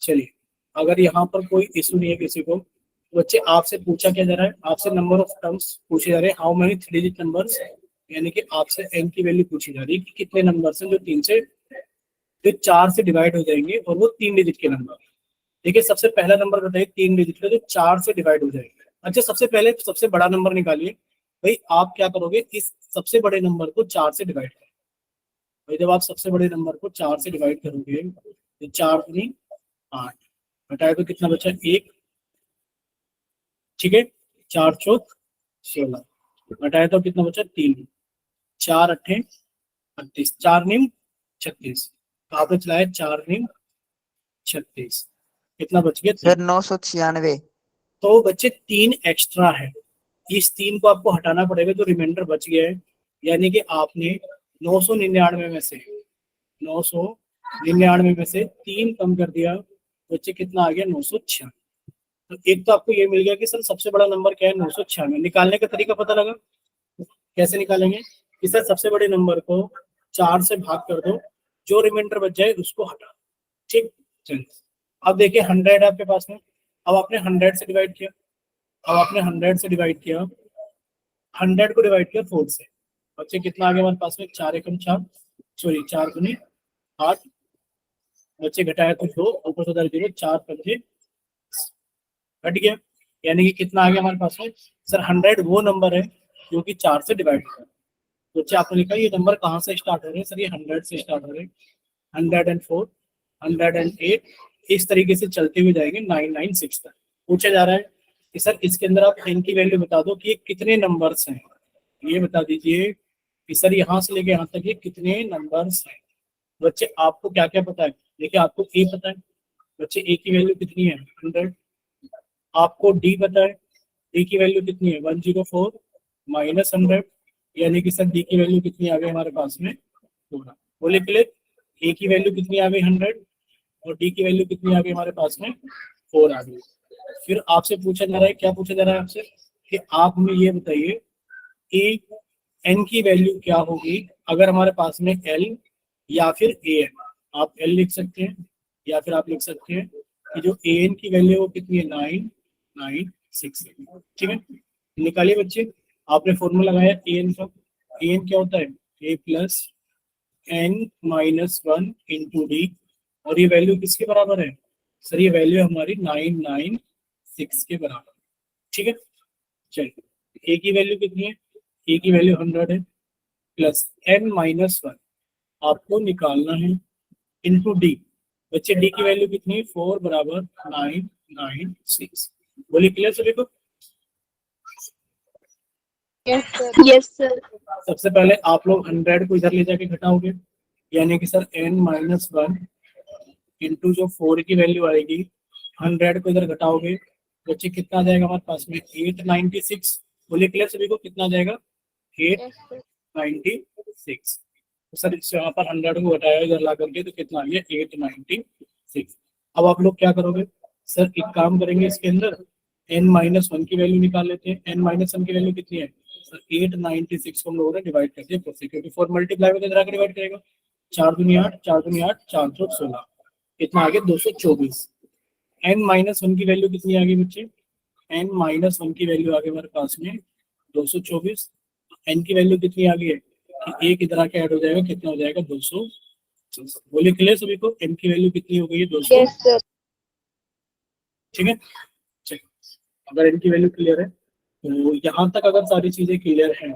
S1: चलिए, अगर यहाँ पर कोई इशू नहीं है किसी को, तो बच्चे आपसे पूछा क्या जा रहा है? आपसे नंबर ऑफ टर्म्स पूछे जा रहे हैं, हाउ मेनी 3 डिजिट नंबर्स, यानी कि आपसे n की वैल्यू पूछी जा रही है कि कितने नंबर्स हैं जो 3 से, जो 4 से डिवाइड हो जाएंगे और वो 3 डिजिट के नंबर। देखिए सबसे पहला नंबर बताइए 3 डिजिट का जो 4 से डिवाइड हो जाएंगे। अच्छा, सबसे पहले सबसे बड़ा नंबर निकालिए। भाई आप क्या करोगे? इस सबसे बड़े नंबर को 4 से डिवाइड करें। और जब आप सबसे बड़े नंबर को 4 से डिवाइड करोगे तो 4 दूनी 8, घटाए तो कितना बचा 1, ठीक है, 4 चौक 16, घटाए तो कितना बचा 3, 4 अट्ठे 38, 4 निम 36, तो आपने चलाया 4 निम 36, कितना बच गया
S4: सर 996।
S1: तो बच्चे 3 एक्स्ट्रा है, इस 3 को आपको हटाना पड़ेगा तो रिमाइंडर बच गया है, यानी कि आपने 999 में से 999 में से 3 कम कर दिया, बच्चे कितना आ गया 996। तो एक तो आपको ये मिल गया कि सर सबसे बड़ा नंबर क्या है 996, निकालने का तरीका पता लगा, कैसे निकालेंगे कि सर सबसे बड़े नंबर को 4 से भाग कर दो, जो रिमाइंडर बच जाए उसको हटा, ठीक। चलिए अब देखिए 100 आपके पास में, अब आपने 100 से डिवाइड किया, अब आपने 100 से डिवाइड किया, 100 को डिवाइड किया 4 से, बच्चे कितना आ गया हमारे पास में 4 एकम 4, सॉरी 4 दूनी 8, बच्चे घटाया तो 2, ऊपर से 0, 4 पंजे घट गया, यानी कि कितना आ गया हमारे पास में सर 100 वो नंबर है जो कि 4 से डिवाइड होगा। बच्चे आपने लिखा ये नंबर कहाँ से स्टार्ट हो रहे हैं, सर ये 100 से स्टार्ट हो रहे हैं, 104, 108, इस तरीके से चलते हुए जाएंगे 996 तक। पूछा जा रहा है कि सर इसके अंदर आप n की वैल्यू बता दो कि ये कितने नंबर्स हैं, ये बता दीजिए कि सर यहाँ से लेके यहाँ तक ये कितने नंबर्स हैं। बच्चे आपको क्या क्या पता है, देखिए आपको a पता है, बच्चे a की वैल्यू कितनी है 100, आपको d पता है, d की वैल्यू कितनी है 104 माइनस 100, यानी कि सर d की वैल्यू कितनी आ गई हमारे पास में 16, बोले क्लियर, a की वैल्यू कितनी आ गई 100 और d की वैल्यू कितनी आ गई हमारे पास में 4 आ गई। फिर आपसे पूछा जा रहा है, क्या पूछा जा रहा है आपसे कि आप हमें ये बताइए कि n की वैल्यू क्या होगी अगर हमारे पास में l या फिर an, आप l लिख सकते हैं या फिर आप लिख सकते हैं कि जो an की वैल्यू है वो कितनी है 996, ठीक है। निकालिए बच्चे, आपने फॉर्मूला लगाया an का, an क्या होता है a plus n minus 1 into d, और ये वैल्यू किसके बराबर है सर, ये वैल्यू हमारी 996 के बराबर, ठीक है। चलिए a की वैल्यू कितनी है, a की वैल्यू 100 है प्लस n माइनस 1 आपको निकालना है इंटू डी, बच्चे डी की वैल्यू कितनी है 4 बराबर 996, बोलिए क्लियर सभी को।
S2: Yes sir.
S1: सबसे पहले आप लोग 100 को इधर ले जाके घटाओगे, यानी कि सर n माइनस 1 इंटू जो 4 की वैल्यू आएगी 100 को इधर घटाओगे, बच्चे कितना आ जाएगा हमारे पास में 896, बोलिए क्लियर सभी को कितना आ जाएगा 896। तो सर इस यहाँ पर 100 को घटाया इधर ला करके तो कितना आ गया 896। अब आप लोग क्या करोगे सर, एक काम करेंगे इसके अंदर n माइनस 1 की वैल्यू निकाल लेते हैं, n माइनस 1 की वैल्यू कितनी है सर 896 को हम लोगों ने डिवाइड कर दिया 4 से, क्योंकि 4 मल्टीप्लाई में कितना डिवाइड करेगा 4 दूनी 8, 4 दूनी 8, 4 चौक 16, कितना आ गया 224। n माइनस 1 की वैल्यू कितनी आ गई बच्चे, n माइनस 1 की वैल्यू आ गई हमारे पास में 224, n की वैल्यू कितनी आ गई है कि एक इधर आके ऐड हो जाएगा, कितना हो जाएगा 200, बोलिए क्लियर सभी को, n की वैल्यू कितनी हो गई है 200,
S2: Yes sir.
S1: ठीक है। चलिए अगर n की वैल्यू क्लियर है तो यहाँ तक अगर सारी चीजें क्लियर हैं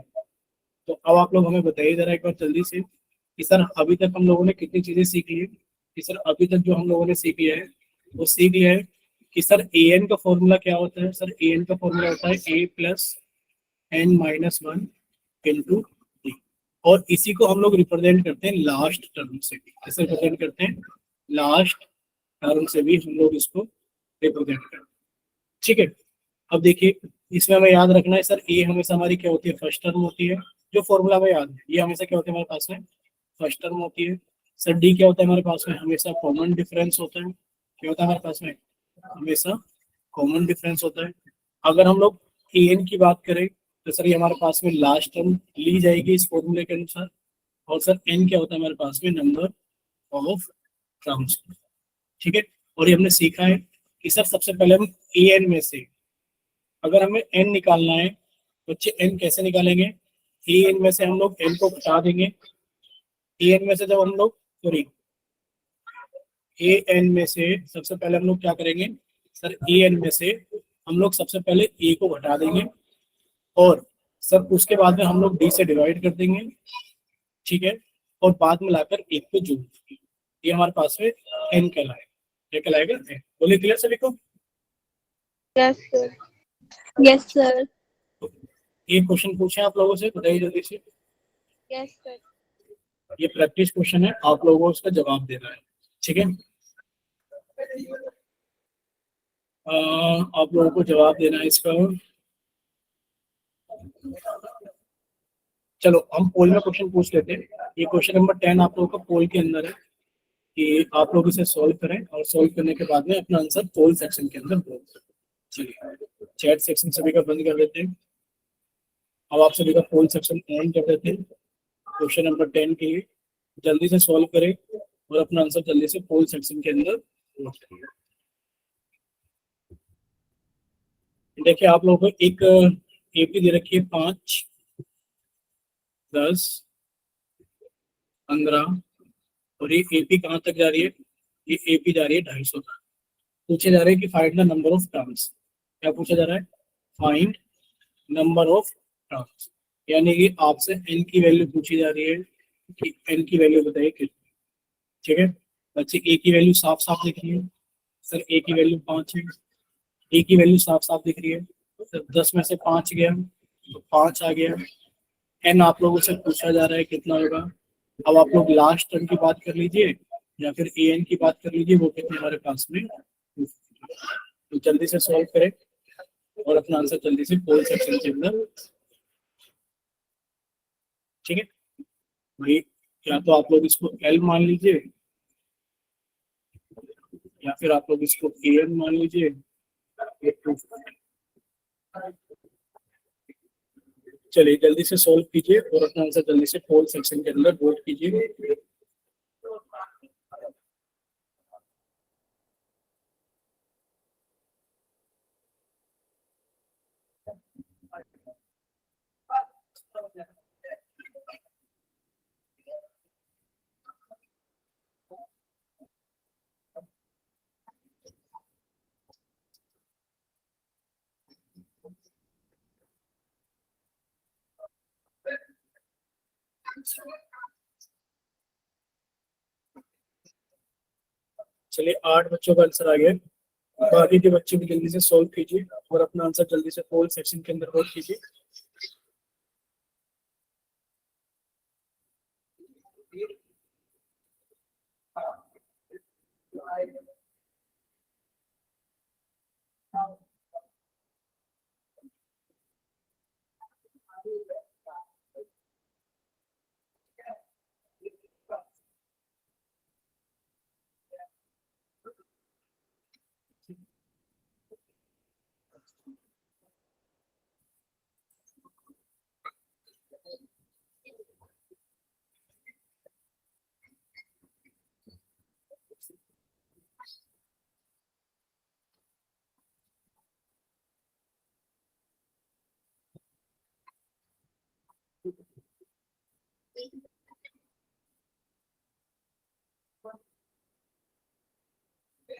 S1: तो अब आप लोग हमें बताइए जरा एक बार जल्दी से कि सर अभी तक हम लोगों ने कितनी चीजें सीख ली है, कि सर अभी तक जो हम लोगों ने सीख लिया है वो सीख लिया है कि सर an का फॉर्मूला क्या होता है, सर an का फॉर्मूला होता है a plus n minus 1 into d, और इसी को हम लोग रिप्रेजेंट करते हैं लास्ट टर्म से भी, कैसे रिप्रेजेंट करते हैं लास्ट टर्म से भी हम लोग इसको रिप्रेजेंट करते हैं, ठीक है। अब देखिए इसमें हमें याद रखना है सर a हमेशा हमारी क्या होती है फर्स्ट टर्म होती है, जो फॉर्मूला हमें याद है ये हमेशा क्या होता है हमारे पास में फर्स्ट टर्म होती है। सर डी क्या होता है हमारे पास में हमेशा कॉमन डिफरेंस होता है, क्या होता है हमारे पास में हमेशा कॉमन डिफरेंस होता है। अगर हम लोग an की बात करें तो सर ये हमारे पास में लास्ट टर्म ली जाएगी इस फॉर्मूले के अनुसार, और सर n क्या होता है हमारे पास में नंबर ऑफ टर्म्स, ठीक है। और ये हमने सीखा है कि सर सबसे पहले हम an में से अगर हमें n निकालना है बच्चे n कैसे निकालेंगे, an में से हम लोग n को घटा देंगे, an में से जब हम लोग सॉरी an में से सबसे पहले हम लोग क्या करेंगे सर an में से हम लोग सबसे पहले a को घटा देंगे और सर उसके बाद में हम लोग d से डिवाइड कर देंगे, ठीक है। और बाद में लाकर 1 को जोड़ दीजिए, ये हमारे पास में n कहलाएगा। क्या कहलाएगा? n। बोलिए क्लियर सभी को?
S2: Yes, sir. Yes, sir.
S1: ये क्वेश्चन पूछे आप लोगों से, बताइए जल्दी से।
S2: Yes, sir.
S1: ये प्रैक्टिस क्वेश्चन है, आप लोगों को उसका जवाब देना है, ठीक है? आप लोगों को जवाब देना है इसका। चलो हम पोल में क्वेश्चन पूछ लेते हैं। ये क्वेश्चन नंबर 10 आप लोगों का पोल के अंदर है कि आप लोग इसे सॉल्व करें और सॉल्व करने के बाद में अपना आंसर पोल सेक्शन के अंदर बोल दें। चलिए चैट सेक्शन सभी का बंद कर देते हैं। अब आप सभी का पोल सेक्शन ऑन कर देते हैं क्वेश्चन नंबर 10 के लिए। जल्दी से सॉल्व करें और अपना आंसर जल्दी से पोल सेक्शन के अंदर पोस्ट करिए। देखिए आप लोगों को एक एपी दे रखी है 5, 10, 15 और ये एपी कहाँ तक जा रही है? ये एपी जा रही है 250 तक। पूछे जा रहे हैं कि find the number of terms. क्या पूछा जा रहा है? फाइंड नंबर ऑफ टर्म्स, यानी कि आपसे n की वैल्यू पूछी जा रही है कि n की वैल्यू बताइए कितनी। ठीक है बच्चे, a की वैल्यू साफ साफ दिख रही है सर, a की वैल्यू 5 है। a की वैल्यू साफ साफ दिख रही है सर, 10 में से 5 गया तो 5 आ गया। n आप लोगों से पूछा जा रहा है कितना होगा। अब आप लोग लास्ट टर्म की बात कर लीजिए या फिर an की बात कर लीजिए, वो कितने हमारे पास में। तो जल्दी से सॉल्व करें और अपना आंसर जल्दी से पोल सेक्शन के अंदर। ठीक है भाई, या तो आप लोग इसको L मान लीजिए या फिर आप लोग इसको AN मान लीजिए। चलिए जल्दी से सॉल्व कीजिए और अपना आंसर जल्दी से पोल सेक्शन के अंदर वोट कीजिए। चलिए 8 बच्चों का आंसर आ गया। बाकी के बच्चे भी जल्दी से सॉल्व कीजिए और अपना आंसर जल्दी से पोल सेक्शन के अंदर वोट कीजिए।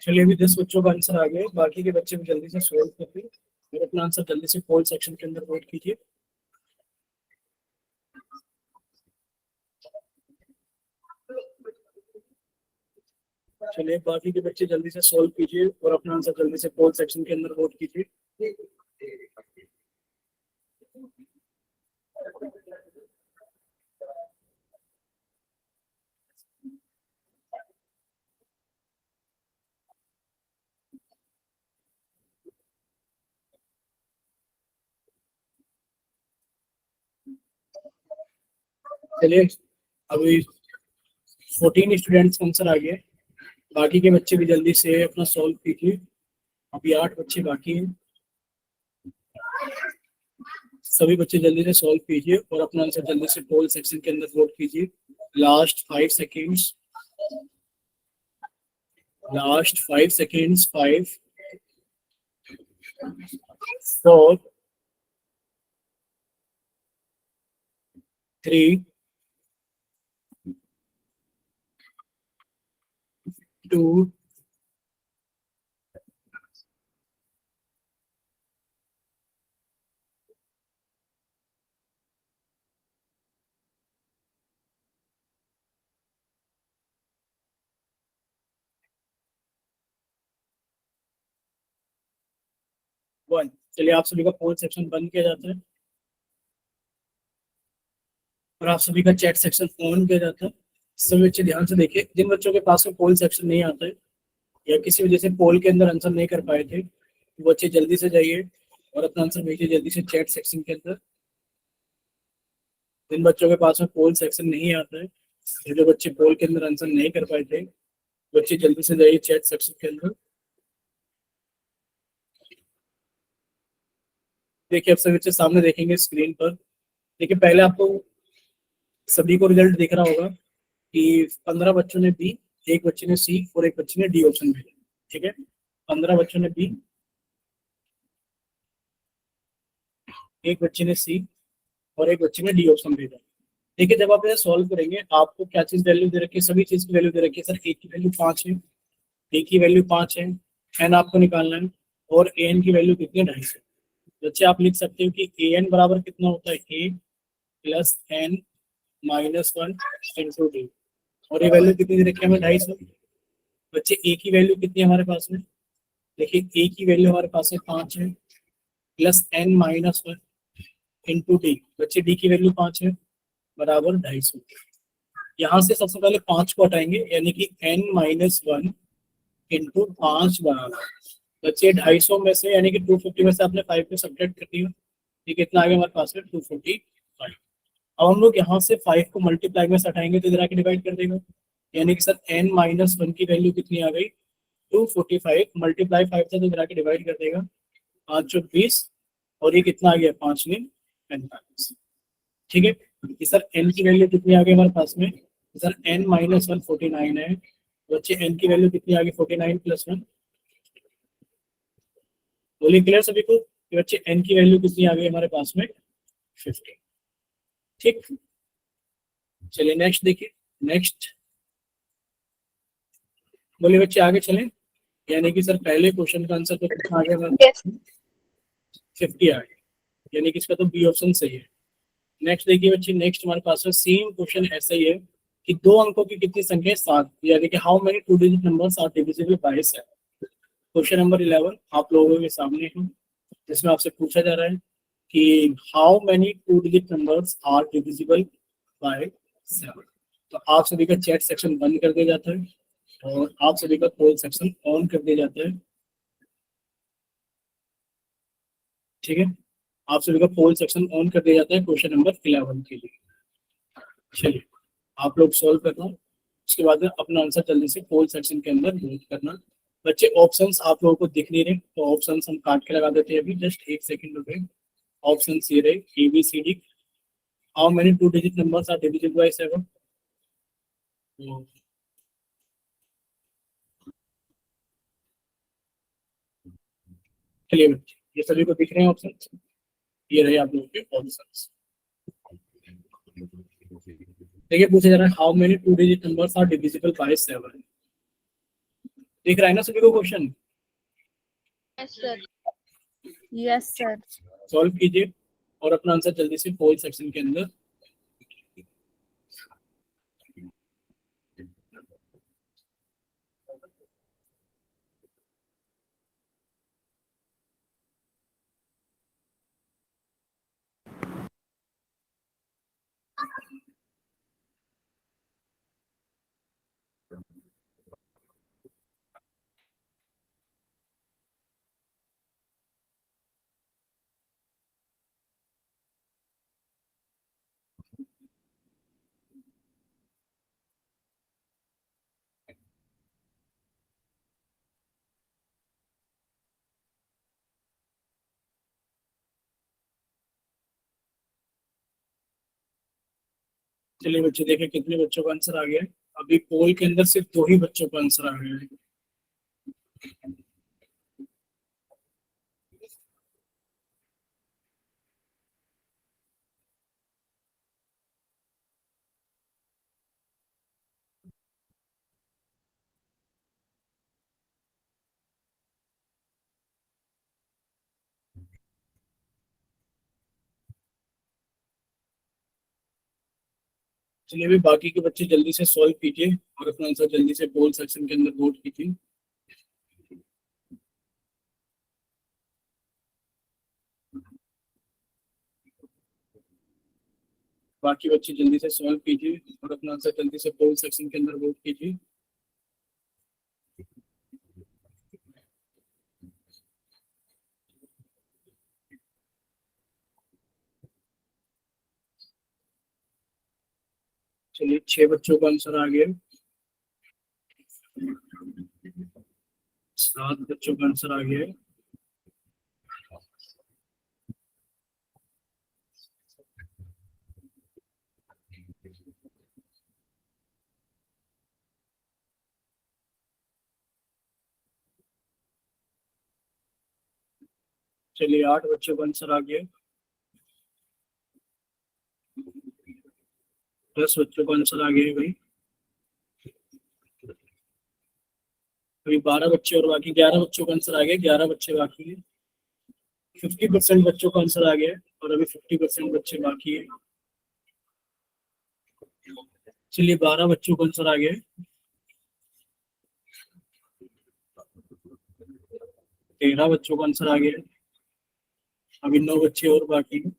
S1: चलिए अभी 10 बच्चों का आंसर आ गया, बाकी के बच्चे भी जल्दी से सॉल्व करते और अपना आंसर जल्दी से पोल सेक्शन के अंदर वोट कीजिए। चलिए बाकी के बच्चे जल्दी से सॉल्व कीजिए और अपना आंसर जल्दी से पोल सेक्शन के अंदर वोट कीजिए। चलिए अभी 14 स्टूडेंट्स का आंसर आ गया, बाकी के बच्चे भी जल्दी से अपना सॉल्व कीजिए। अभी 8 बच्चे बाकी हैं, सभी बच्चे जल्दी से सॉल्व कीजिए और अपना आंसर जल्दी से पोल सेक्शन के अंदर वोट कीजिए। Last 5 seconds, last 5 seconds. 5, 4, 3, 2, 1। चलिए आप सभी का पोल सेक्शन बंद किया जाता है और आप सभी का चैट सेक्शन ऑन किया जाता है। सभी बच्चे ध्यान से देखिए, जिन बच्चों के पास में पोल सेक्शन नहीं आता है या किसी वजह से पोल के अंदर आंसर नहीं कर पाए थे, वो बच्चे जल्दी से जाइए और अपना आंसर भेजिए जल्दी से चैट सेक्शन के अंदर। जिन बच्चों के पास में पोल सेक्शन नहीं आता है, जो बच्चे पोल के अंदर आंसर नहीं कर पाए थे, बच्चे जल्दी से जाइए चैट सेक्शन के अंदर। देखिए अब सभी बच्चे सामने देखेंगे स्क्रीन पर। देखिए पहले आपको सभी को रिजल्ट दिख रहा होगा कि 15 बच्चों ने बी, एक बच्चे ने सी और एक बच्चे ने डी ऑप्शन भेजा। ठीक है, 15 बच्चों ने बी, एक बच्चे ने सी और एक बच्चे ने डी ऑप्शन भेजा। देखिए जब आप इसे सॉल्व करेंगे आपको क्या चीज वैल्यू दे रखी है, सभी चीज की वैल्यू दे रखी है। सर ए की वैल्यू 5 है, ए की वैल्यू 5 है, एन आपको निकालना है और ए एन की वैल्यू कितनी है, 250। बच्चे आप लिख सकते हो कि ए एन बराबर कितना होता है, a plus n minus 1 into d, और ये वैल्यू कितनी दे रखी है हमें, 250। बच्चे ए की वैल्यू कितनी है हमारे पास में, देखिए ए की वैल्यू हमारे पास में 5 है plus n minus 1 into d. बच्चे डी की वैल्यू 5 है बराबर 250। यहाँ से सबसे पहले 5 को हटाएंगे यानी कि n माइनस 1 इंटू 5 बराबर बच्चे 250 में से यानी कि 250 में से आपने 5 को सब्ट्रैक्ट कर दिया। ये कितना आ गया हमारे पास में, 245। अब हम लोग यहाँ से 5 को मल्टीप्लाई में से हटाएंगे तो इधर आके डिवाइड कर देगा, यानी कि सर n माइनस 1 की वैल्यू कितनी आ गई, 245 मल्टीप्लाई 5 से तो इधर आके डिवाइड कर देगा, 5 चौक 20 और ये कितना आ गया, 5 में 45। ठीक है, कि सर n की वैल्यू कितनी आ गई हमारे पास में, सर n माइनस 1 49 है। बच्चे n की वैल्यू कितनी आ गई, 49 प्लस 1। बोलिए क्लियर सभी को कि बच्चे n की वैल्यू कितनी आ गई हमारे पास में, 50। ठीक, चलिए नेक्स्ट देखिए। नेक्स्ट बोलिए बच्चे आगे चलें, यानी कि सर पहले क्वेश्चन का आंसर तो कितना आ गया,
S2: Yes.
S1: 50 आ गया, यानी कि इसका तो बी ऑप्शन सही है। नेक्स्ट देखिए बच्चे, नेक्स्ट हमारे पास में सेम क्वेश्चन ऐसा ही है कि दो अंकों की कितनी संख्या है, 7, यानी कि how many two digit numbers are divisible by 7। Question number 11 आप लोगों के सामने है, जिसमें आपसे पूछा जा रहा है कि how many two digit numbers are divisible by 7। तो आप सभी का चैट सेक्शन बंद कर दिया जाता है और आप सभी का पोल सेक्शन ऑन कर दिया जाता है। ठीक है, आप सभी का पोल सेक्शन ऑन कर दिया जाता है क्वेश्चन नंबर 11 के लिए। चलिए आप लोग सॉल्व करना, उसके बाद में अपना आंसर जल्दी से पोल सेक्शन के अंदर नोट करना। बच्चे ऑप्शंस आप लोगों को दिख नहीं रहे तो ऑप्शंस हम काट के लगा देते हैं अभी, जस्ट एक सेकंड रुके। ऑप्शन ये रहे ABCD, how many two digit numbers are divisible by 7। चलिए बच्चे ये सभी को दिख रहे हैं ऑप्शन, ये रहे आप लोगों के ऑप्शंस। देखिए पूछा जा रहा है how many two digit numbers are divisible by 7। दिख रहा है ना सभी को question,
S2: Yes, sir.
S3: Yes, sir.
S1: Solve कीजिए और अपना आंसर जल्दी से पोल सेक्शन के अंदर। चलिए बच्चे देखें कितने बच्चों का आंसर आ गया है। अभी पोल के अंदर सिर्फ 2 ही बच्चों का आंसर आ गया है। चलिए अभी बाकी के बच्चे जल्दी से सॉल्व कीजिए और अपना आंसर जल्दी से पोल सेक्शन के अंदर वोट कीजिए। बाकी बच्चे जल्दी से सॉल्व कीजिए और अपना आंसर जल्दी से पोल सेक्शन के अंदर वोट कीजिए। चलिए 6 बच्चों का आंसर आ गया, 7 बच्चों का आंसर आ गया, चलिए 8 बच्चों का आंसर आ गया, 10 बच्चों का आंसर आ गया है भाई, अभी 12 बच्चे और बाकी, 11 बच्चों का आंसर आ गया, 11 बच्चे बाकी है, 50% बच्चों का आंसर आ गया और अभी 50% बच्चे बाकी है। चलिए 12 बच्चों का आंसर आ गया, 13 बच्चों का आंसर आ गया, अभी 9 बच्चे और बाकी है।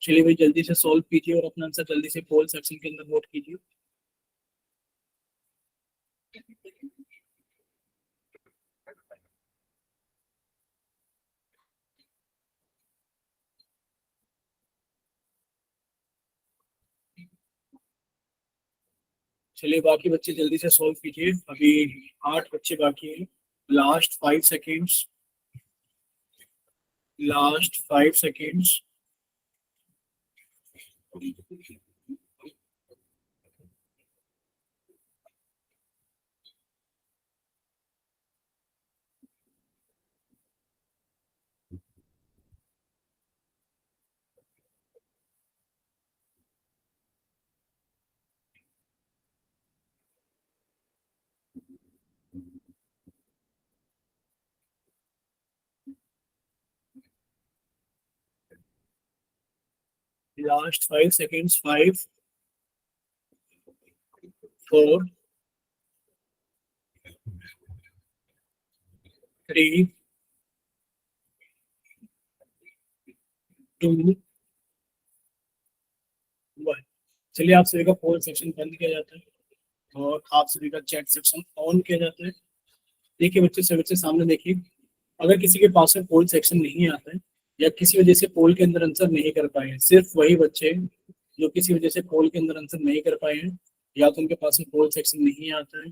S1: चलिए भाई जल्दी से सॉल्व कीजिए और अपना आंसर जल्दी से पोल सेक्शन के अंदर वोट कीजिए। चलिए बाकी बच्चे जल्दी से सॉल्व कीजिए, अभी 8 बच्चे बाकी हैं। Last 5 seconds, last 5 seconds. Last 5 seconds, 5 4 3 2 1। चलिए आप सभी का पोल सेक्शन बंद किया जाता है और आप सभी का चैट सेक्शन ऑन किया जाता है। देखिए बच्चे से बच्चे सामने देखिए, अगर किसी के पास में पोल सेक्शन नहीं आता है या किसी वजह से पोल के अंदर आंसर नहीं कर पाए हैं, सिर्फ वही बच्चे जो किसी वजह से पोल के अंदर आंसर नहीं कर पाए हैं, या तो उनके पास में पोल सेक्शन नहीं आता है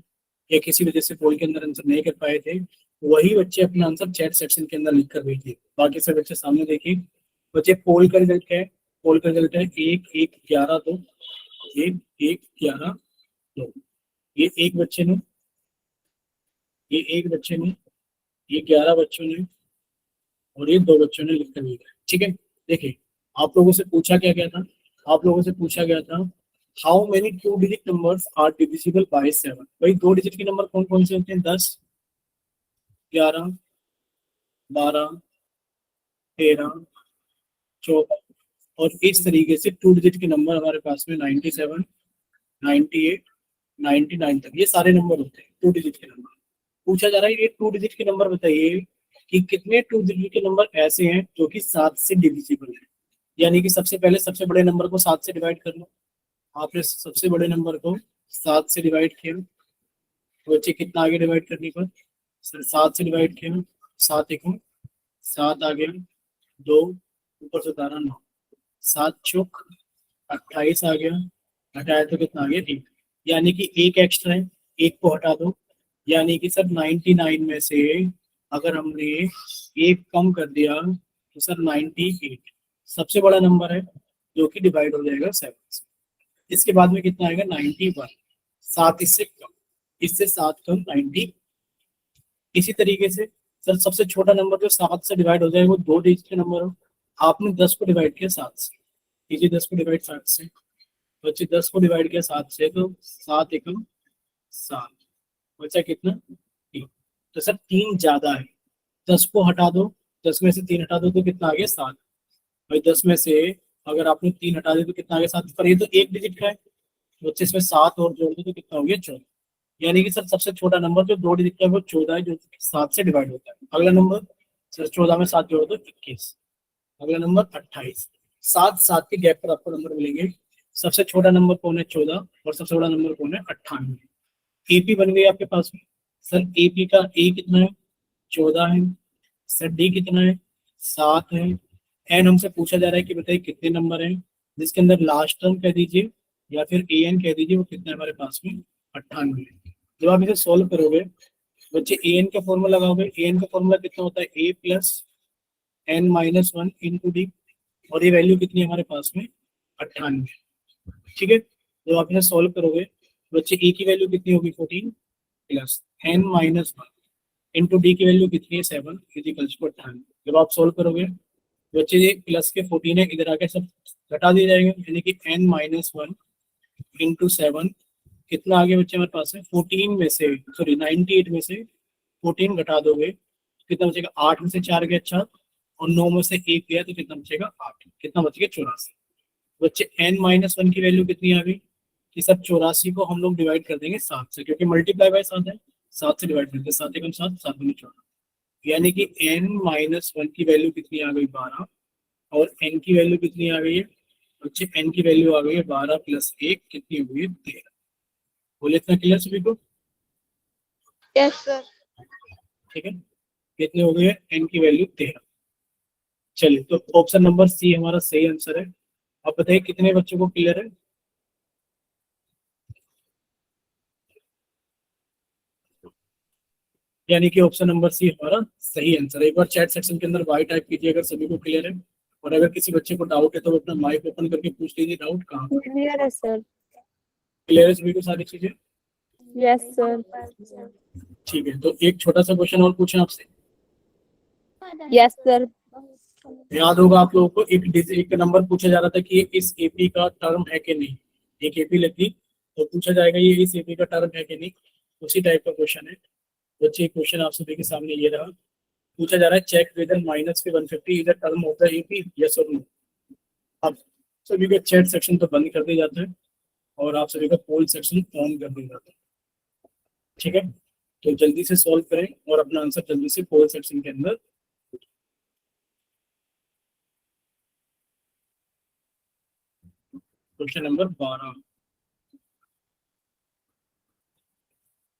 S1: या किसी वजह से पोल के अंदर आंसर नहीं कर पाए थे, वही बच्चे अपना आंसर चैट सेक्शन के अंदर लिख कर भेजिए। बाकी सब बच्चे सामने देखिए, बच्चे पोल का रिजल्ट क्या है, पोल का रिजल्ट है 1-1-11-2, 1-1-11-2। ये एक बच्चे ने, ये एक बच्चे ने, ये 11 बच्चों ने और ये 2 बच्चों ने लिख कर भेजा। ठीक है, देखिए आप लोगों से पूछा क्या गया था, आप लोगों से पूछा गया था how many 2 digit numbers are divisible by 7। भाई 2 डिजिट के नंबर कौन कौन से होते हैं, 10, 11, 12, 13, 14, और इस तरीके से 2 डिजिट के नंबर हमारे पास में 97, 98, 99 तक ये सारे नंबर होते हैं 2 डिजिट के नंबर। पूछा जा रहा है ये 2 डिजिट के नंबर बताइए कि कितने 2 डिजिट के नंबर ऐसे हैं जो कि 7 से डिविजिबल है। यानी कि सबसे पहले सबसे बड़े नंबर को 7 से डिवाइड कर लो, आपने सबसे बड़े नंबर को 7 से डिवाइड किया, तो बच्चे कितना आगे डिवाइड करने पर, सर 7 से डिवाइड किया, 7 1 7 आ गया, 2 ऊपर से 9, 7 चौक 28 आ गया, हटाया तो कितना आ गया 1, यानी कि एक एक्स्ट्रा है, एक को हटा दो, यानी कि सर 99 में से अगर हमने एक कम कर दिया तो सर 98 सबसे बड़ा नंबर है जो कि डिवाइड हो जाएगा 7 से। इसके बाद में कितना आएगा 91, 7 इससे कम, इससे 7 कम 90। इसी तरीके से सर सबसे छोटा नंबर जो 7 से डिवाइड हो जाएगा वो 2 डिजिट के नंबर हो, आपने 10 को डिवाइड किया 7 से, कीजिए 10 को डिवाइड 7 से, बच्चे 10 को डिवाइड किया 7 से तो 7 एकम 7, बचा कितना 3, तो सर 3 ज्यादा है, 10 को हटा दो, 10 में से 3 हटा दो तो कितना आ गया 7। भाई 10 में से अगर आपने 3 हटा दिया तो कितना आ गया 7, पर ये तो एक डिजिट का है, बच्चे इसमें 7 और जोड़ दो तो कितना हो गया 14। यानी कि सर सबसे छोटा नंबर जो 2 डिजिट का है वो 14 है, जो 7 से डिवाइड होता है। अगला नंबर सर 14 में 7 जोड़ दो 21, अगला नंबर 28। 7 7 के गैप पर आपको नंबर मिलेंगे। सबसे छोटा नंबर कौन है? 14। और सबसे बड़ा नंबर कौन है? 98। एपी बन गई आपके पास में। सर एपी का ए कितना है? 14 है। सर डी कितना है? 7 है। एन हमसे पूछा जा रहा है कि बताइए कितने नंबर हैं, जिसके अंदर लास्ट टर्म कह दीजिए या फिर ए एन कह दीजिए, वो कितना है हमारे पास में? 98। जब आप इसे सॉल्व करोगे बच्चे, ए एन का फॉर्मूला लगाओगे। ए एन का फॉर्मूला कितना होता है? A plus n minus one into d. और ये वैल्यू कितनी है हमारे पास में? 98। ठीक है, जब आप इसे सॉल्व करोगे बच्चे, ए की वैल्यू कितनी होगी? 14 plus n minus one into d की वैल्यू कितनी है? 7 इजिकल्स टू 98। जब आप सॉल्व करोगे बच्चे, ये प्लस के 14 है, इधर आके सब घटा दिए जाएंगे, यानी कि एन माइनस वन इंटू 7 कितना आगे बच्चे हमारे पास है? 14 में से, सॉरी 98 में से 14 घटा दोगे कितना बचेगा? 8 में से 4 गया, अच्छा, और 9 में से 1 गया तो कितना बचेगा? 8। कितना बच गया? 84। बच्चे एन माइनस वन की वैल्यू कितनी आ गई? कि सब 84 को हम लोग डिवाइड कर देंगे 7 से, क्योंकि मल्टीप्लाई बाय 7 है। 7 से डिवाइड करते हैं, 7 एकम 7, 7 दूनी 14, यानी कि एन माइनस वन की वैल्यू कितनी आ गई? 12। और एन की वैल्यू कितनी आ गई है बच्चे? एन की वैल्यू आ गई है 12 प्लस 1, कितनी हुई है? 13। बोले इतना क्लियर सभी को?
S2: Yes, sir.
S1: ठीक है, कितने हो गए? एन की वैल्यू 13। चलिए, तो ऑप्शन नंबर सी हमारा सही आंसर है। आप बताइए कितने बच्चों को क्लियर है? यानी कि ऑप्शन नंबर सी हमारा सही आंसर है। एक बार चैट सेक्शन के अंदर वाई टाइप कीजिए अगर सभी को क्लियर है। और अगर किसी बच्चे को डाउट है तो वो अपना माइक ओपन करके पूछ लीजिए डाउट कहाँ।
S3: Clear है सर।
S1: क्लियर है सभी को सारी चीजें?
S3: Yes sir.
S1: ठीक है, तो एक छोटा सा क्वेश्चन और पूछें आपसे।
S3: Yes sir.
S1: याद होगा आप लोगों को, एक नंबर पूछा जा रहा था कि ये इस एपी का टर्म है कि नहीं। एक एपी लगी तो पूछा जाएगा ये इस एपी का टर्म है कि नहीं। उसी टाइप का क्वेश्चन है बच्चे। क्वेश्चन आप सभी के सामने ये रहा। पूछा जा रहा है चेक वेदर माइनस के 150 is a term of the AP, yes और नो। अब सभी का चैट सेक्शन तो बंद कर दिया जाता है और आप सभी का पोल सेक्शन ऑन कर दिया जाता है। ठीक है, तो जल्दी से सॉल्व करें और अपना आंसर जल्दी से पोल सेक्शन के अंदर। क्वेश्चन नंबर 12,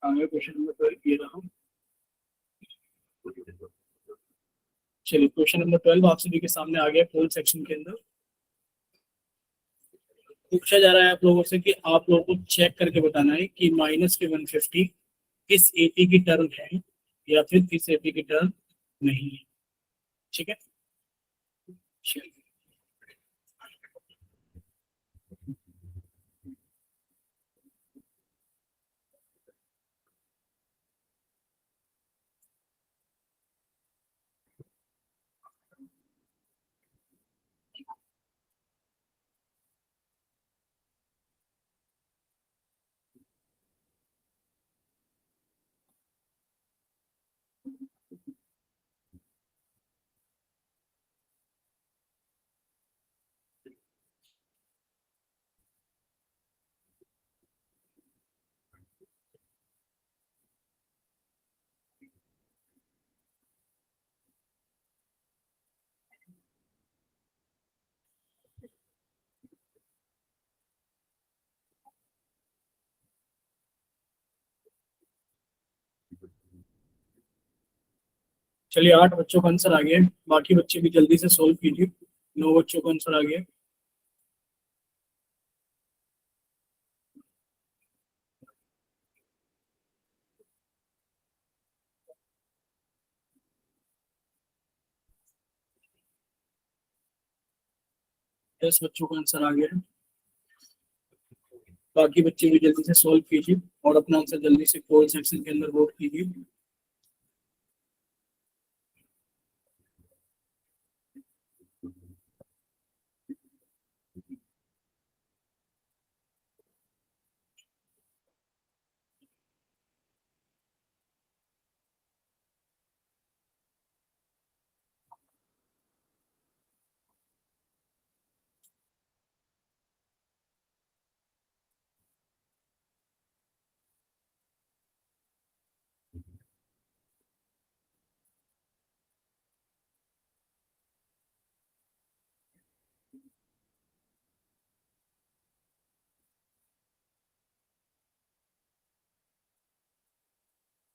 S1: आगे क्वेश्चन नंबर 12 ये रहा। चलिए, क्वेश्चन नंबर 12 आप सभी के सामने आ गया पोल सेक्शन के अंदर। पूछा जा रहा है आप लोगों से कि आप लोगों को चेक करके बताना है कि माइनस के 150 इस एपी की टर्म है या फिर इस एपी की टर्म नहीं है। ठीक है, चलिए। चलिए, 8 बच्चों का आंसर आ गया है। बाकी बच्चे भी जल्दी से सोल्व कीजिए। 9 बच्चों का आंसर आ गया है। 10 बच्चों का आंसर आ गया है। बाकी बच्चे भी जल्दी से सोल्व कीजिए और अपना आंसर जल्दी से पोल सेक्शन के अंदर वोट कीजिए।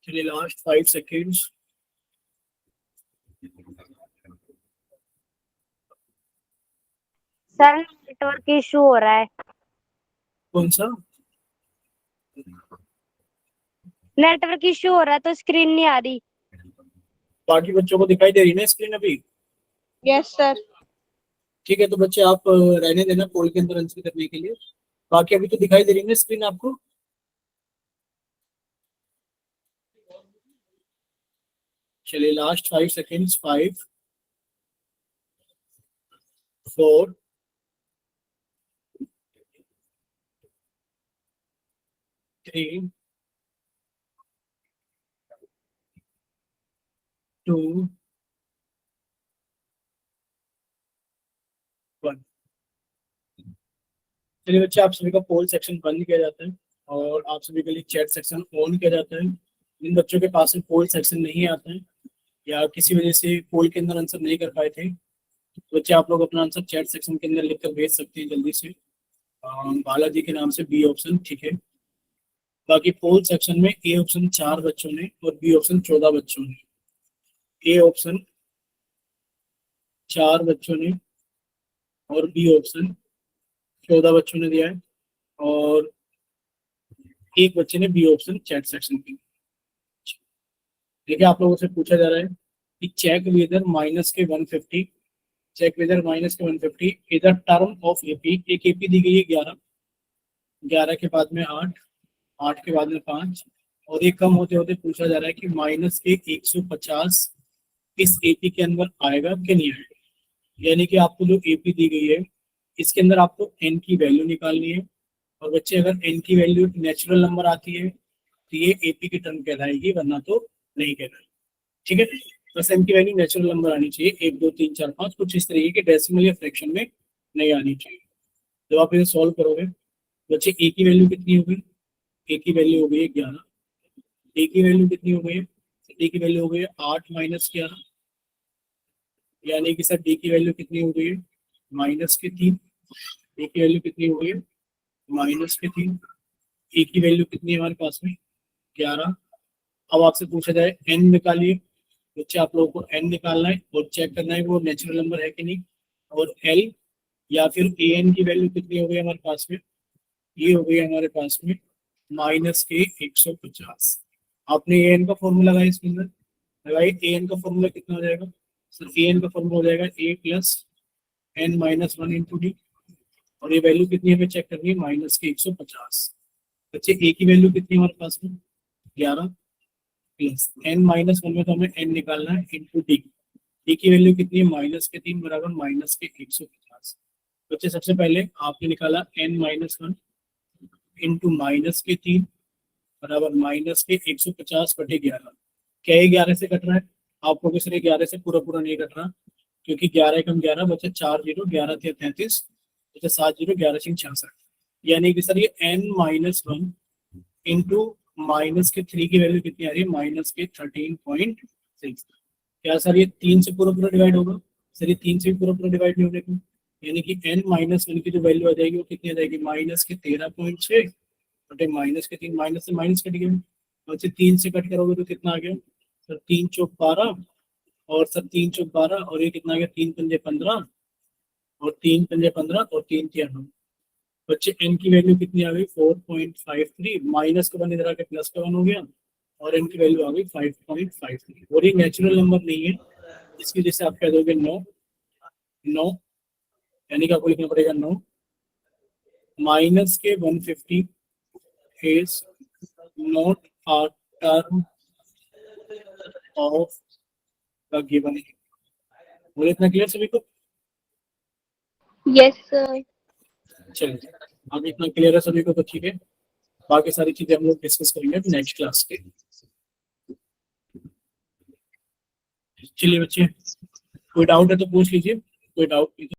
S1: चलिए last 5 seconds.
S5: Sir network issue हो रहा है।
S1: कौन सा?
S5: नेटवर्क इशू हो रहा है तो स्क्रीन नहीं आ रही।
S1: बाकी बच्चों को दिखाई दे रही है ना स्क्रीन अभी?
S2: Yes, sir.
S1: ठीक है, तो बच्चे आप रहने देना पोल के अंदर आंसर करने के लिए। बाकी अभी तो दिखाई दे रही है ना स्क्रीन आपको? चलिए लास्ट 5 सेकेंड्स। 5 4 3 2 1। चलिए बच्चे, आप सभी का पोल सेक्शन बंद किया जाता है और आप सभी के लिए चैट सेक्शन ऑन किया जाता है। जिन बच्चों के पास में पोल सेक्शन नहीं आता है या किसी वजह से पोल के अंदर आंसर नहीं कर पाए थे, तो बच्चे आप लोग अपना आंसर चैट सेक्शन के अंदर लिखकर भेज सकते हैं जल्दी से, बालाजी के नाम से, बी ऑप्शन। ठीक है, बाकी पोल सेक्शन में ए ऑप्शन 4 बच्चों ने और बी ऑप्शन 14 बच्चों ने। ए ऑप्शन 4 बच्चों ने और बी ऑप्शन 14 बच्चों ने दिया है, और एक बच्चे ने बी ऑप्शन चैट सेक्शन पे। देखिए, आप लोगों से पूछा जा रहा है कि चेक वेदर माइनस के 150, चेक वेदर माइनस के 150 इधर टर्म ऑफ एपी। एक एपी दी गई है 11, 11 के बाद में 8, 8 के बाद में 5, और एक कम होते होते पूछा जा रहा है कि माइनस के 150 इस एपी के अंदर आएगा कि नहीं आएगा। यानी कि आपको जो एपी दी गई है इसके अंदर आपको एन की वैल्यू निकालनी है, और बच्चे अगर एन की वैल्यू नेचुरल नंबर आती है तो ये एपी की टर्म कहलाएगी, वरना तो नहीं कहलाएगी। ठीक है, बस एन की वैल्यू नेचुरल नंबर आनी चाहिए, 1 2 3 4 5, कुछ इस तरीके के डेसिमल या फ्रैक्शन में नहीं आनी चाहिए। जब आप इसे सॉल्व करोगे बच्चे, ए की वैल्यू कितनी होगी? ए की वैल्यू हो गई है 11। ए की वैल्यू कितनी हो गई है? ए की वैल्यू हो गई है 8 माइनस 11, यानी कि सर डी की वैल्यू कितनी हो गई है? माइनस के 3। ए की वैल्यू कितनी हो गई है? माइनस के 3। ए की वैल्यू कितनी है हमारे पास में? 11। अब आपसे पूछा जाए एन निकालिए। बच्चे, आप लोगों को एन निकालना है और चेक करना है वो नेचुरल नंबर है कि नहीं, और एल या फिर ए एन की वैल्यू कितनी हो गई हमारे पास में? ये हो गई हमारे पास में माइनस के 150। आपने ए एन का फॉर्मूला लगाया इसके अंदर, लगाइए। ए एन का फॉर्मूला कितना हो जाएगा? सर ए एन का फॉर्मूला हो जाएगा a plus n minus 1 into d, और ये वैल्यू कितनी हमें चेक करनी है? माइनस के 150। बच्चे, ए की वैल्यू कितनी है हमारे पास में? 11 प्लस एन माइनस 1 में तो हमें एन निकालना है इंटू डी। डी की वैल्यू कितनी है? माइनस के 3 बराबर माइनस के 150। बच्चे, सबसे पहले आपने निकाला एन माइनस 1 इंटू माइनस के 3 बराबर माइनस के 150 बटे 11। क्या ये 11 से कट रहा है? आपको किस लिए 11 से पूरा पूरा नहीं कट रहा, क्योंकि 11 कम 11 बच्चे 4 0, 11 थे 33, बच्चे 7 0, 11 सिंह 66। यानी कि सर ये एन माइनस 1 इंटू माइनस के 3 की वैल्यू कितनी आ रही है? माइनस के 13.6। क्या सर ये 3 से पूरा पूरा डिवाइड होगा? सर ये 3 से भी पूरा पूरा डिवाइड नहीं होने को, यानी कि एन माइनस 1 की जो वैल्यू आ जाएगी वो कितनी आ जाएगी? माइनस के 13.6 बटे माइनस के 3। माइनस से माइनस कट गया, बच्चे 3 से कट करोगे तो कितना आ गया? सर 3 चौक 12, और सर 3 चौक 12, और ये कितना आ गया? 3 पंजे 15, और 3 पंजे 15, और 3 3 9। बच्चे, एन की वैल्यू कितनी आ गई? 4.53। माइनस का 1 इधर आके प्लस का 1 हो गया, और एन की वैल्यू आ गई 5.53। और ये नेचुरल नंबर नहीं है, इसकी वजह से आप कह दोगे नो। नो यानी कि आपको लिखना पड़ेगा नो। माइनस के 150 is not a term of the given. बोले इतना क्लियर सभी को?
S2: Yes, sir.
S1: चलिए, अब इतना क्लियर है सभी को तो ठीक है। बाकी सारी चीजें हम लोग डिस्कस करेंगे नेक्स्ट क्लास के। चलिए बच्चे, कोई डाउट है तो पूछ लीजिए, कोई डाउट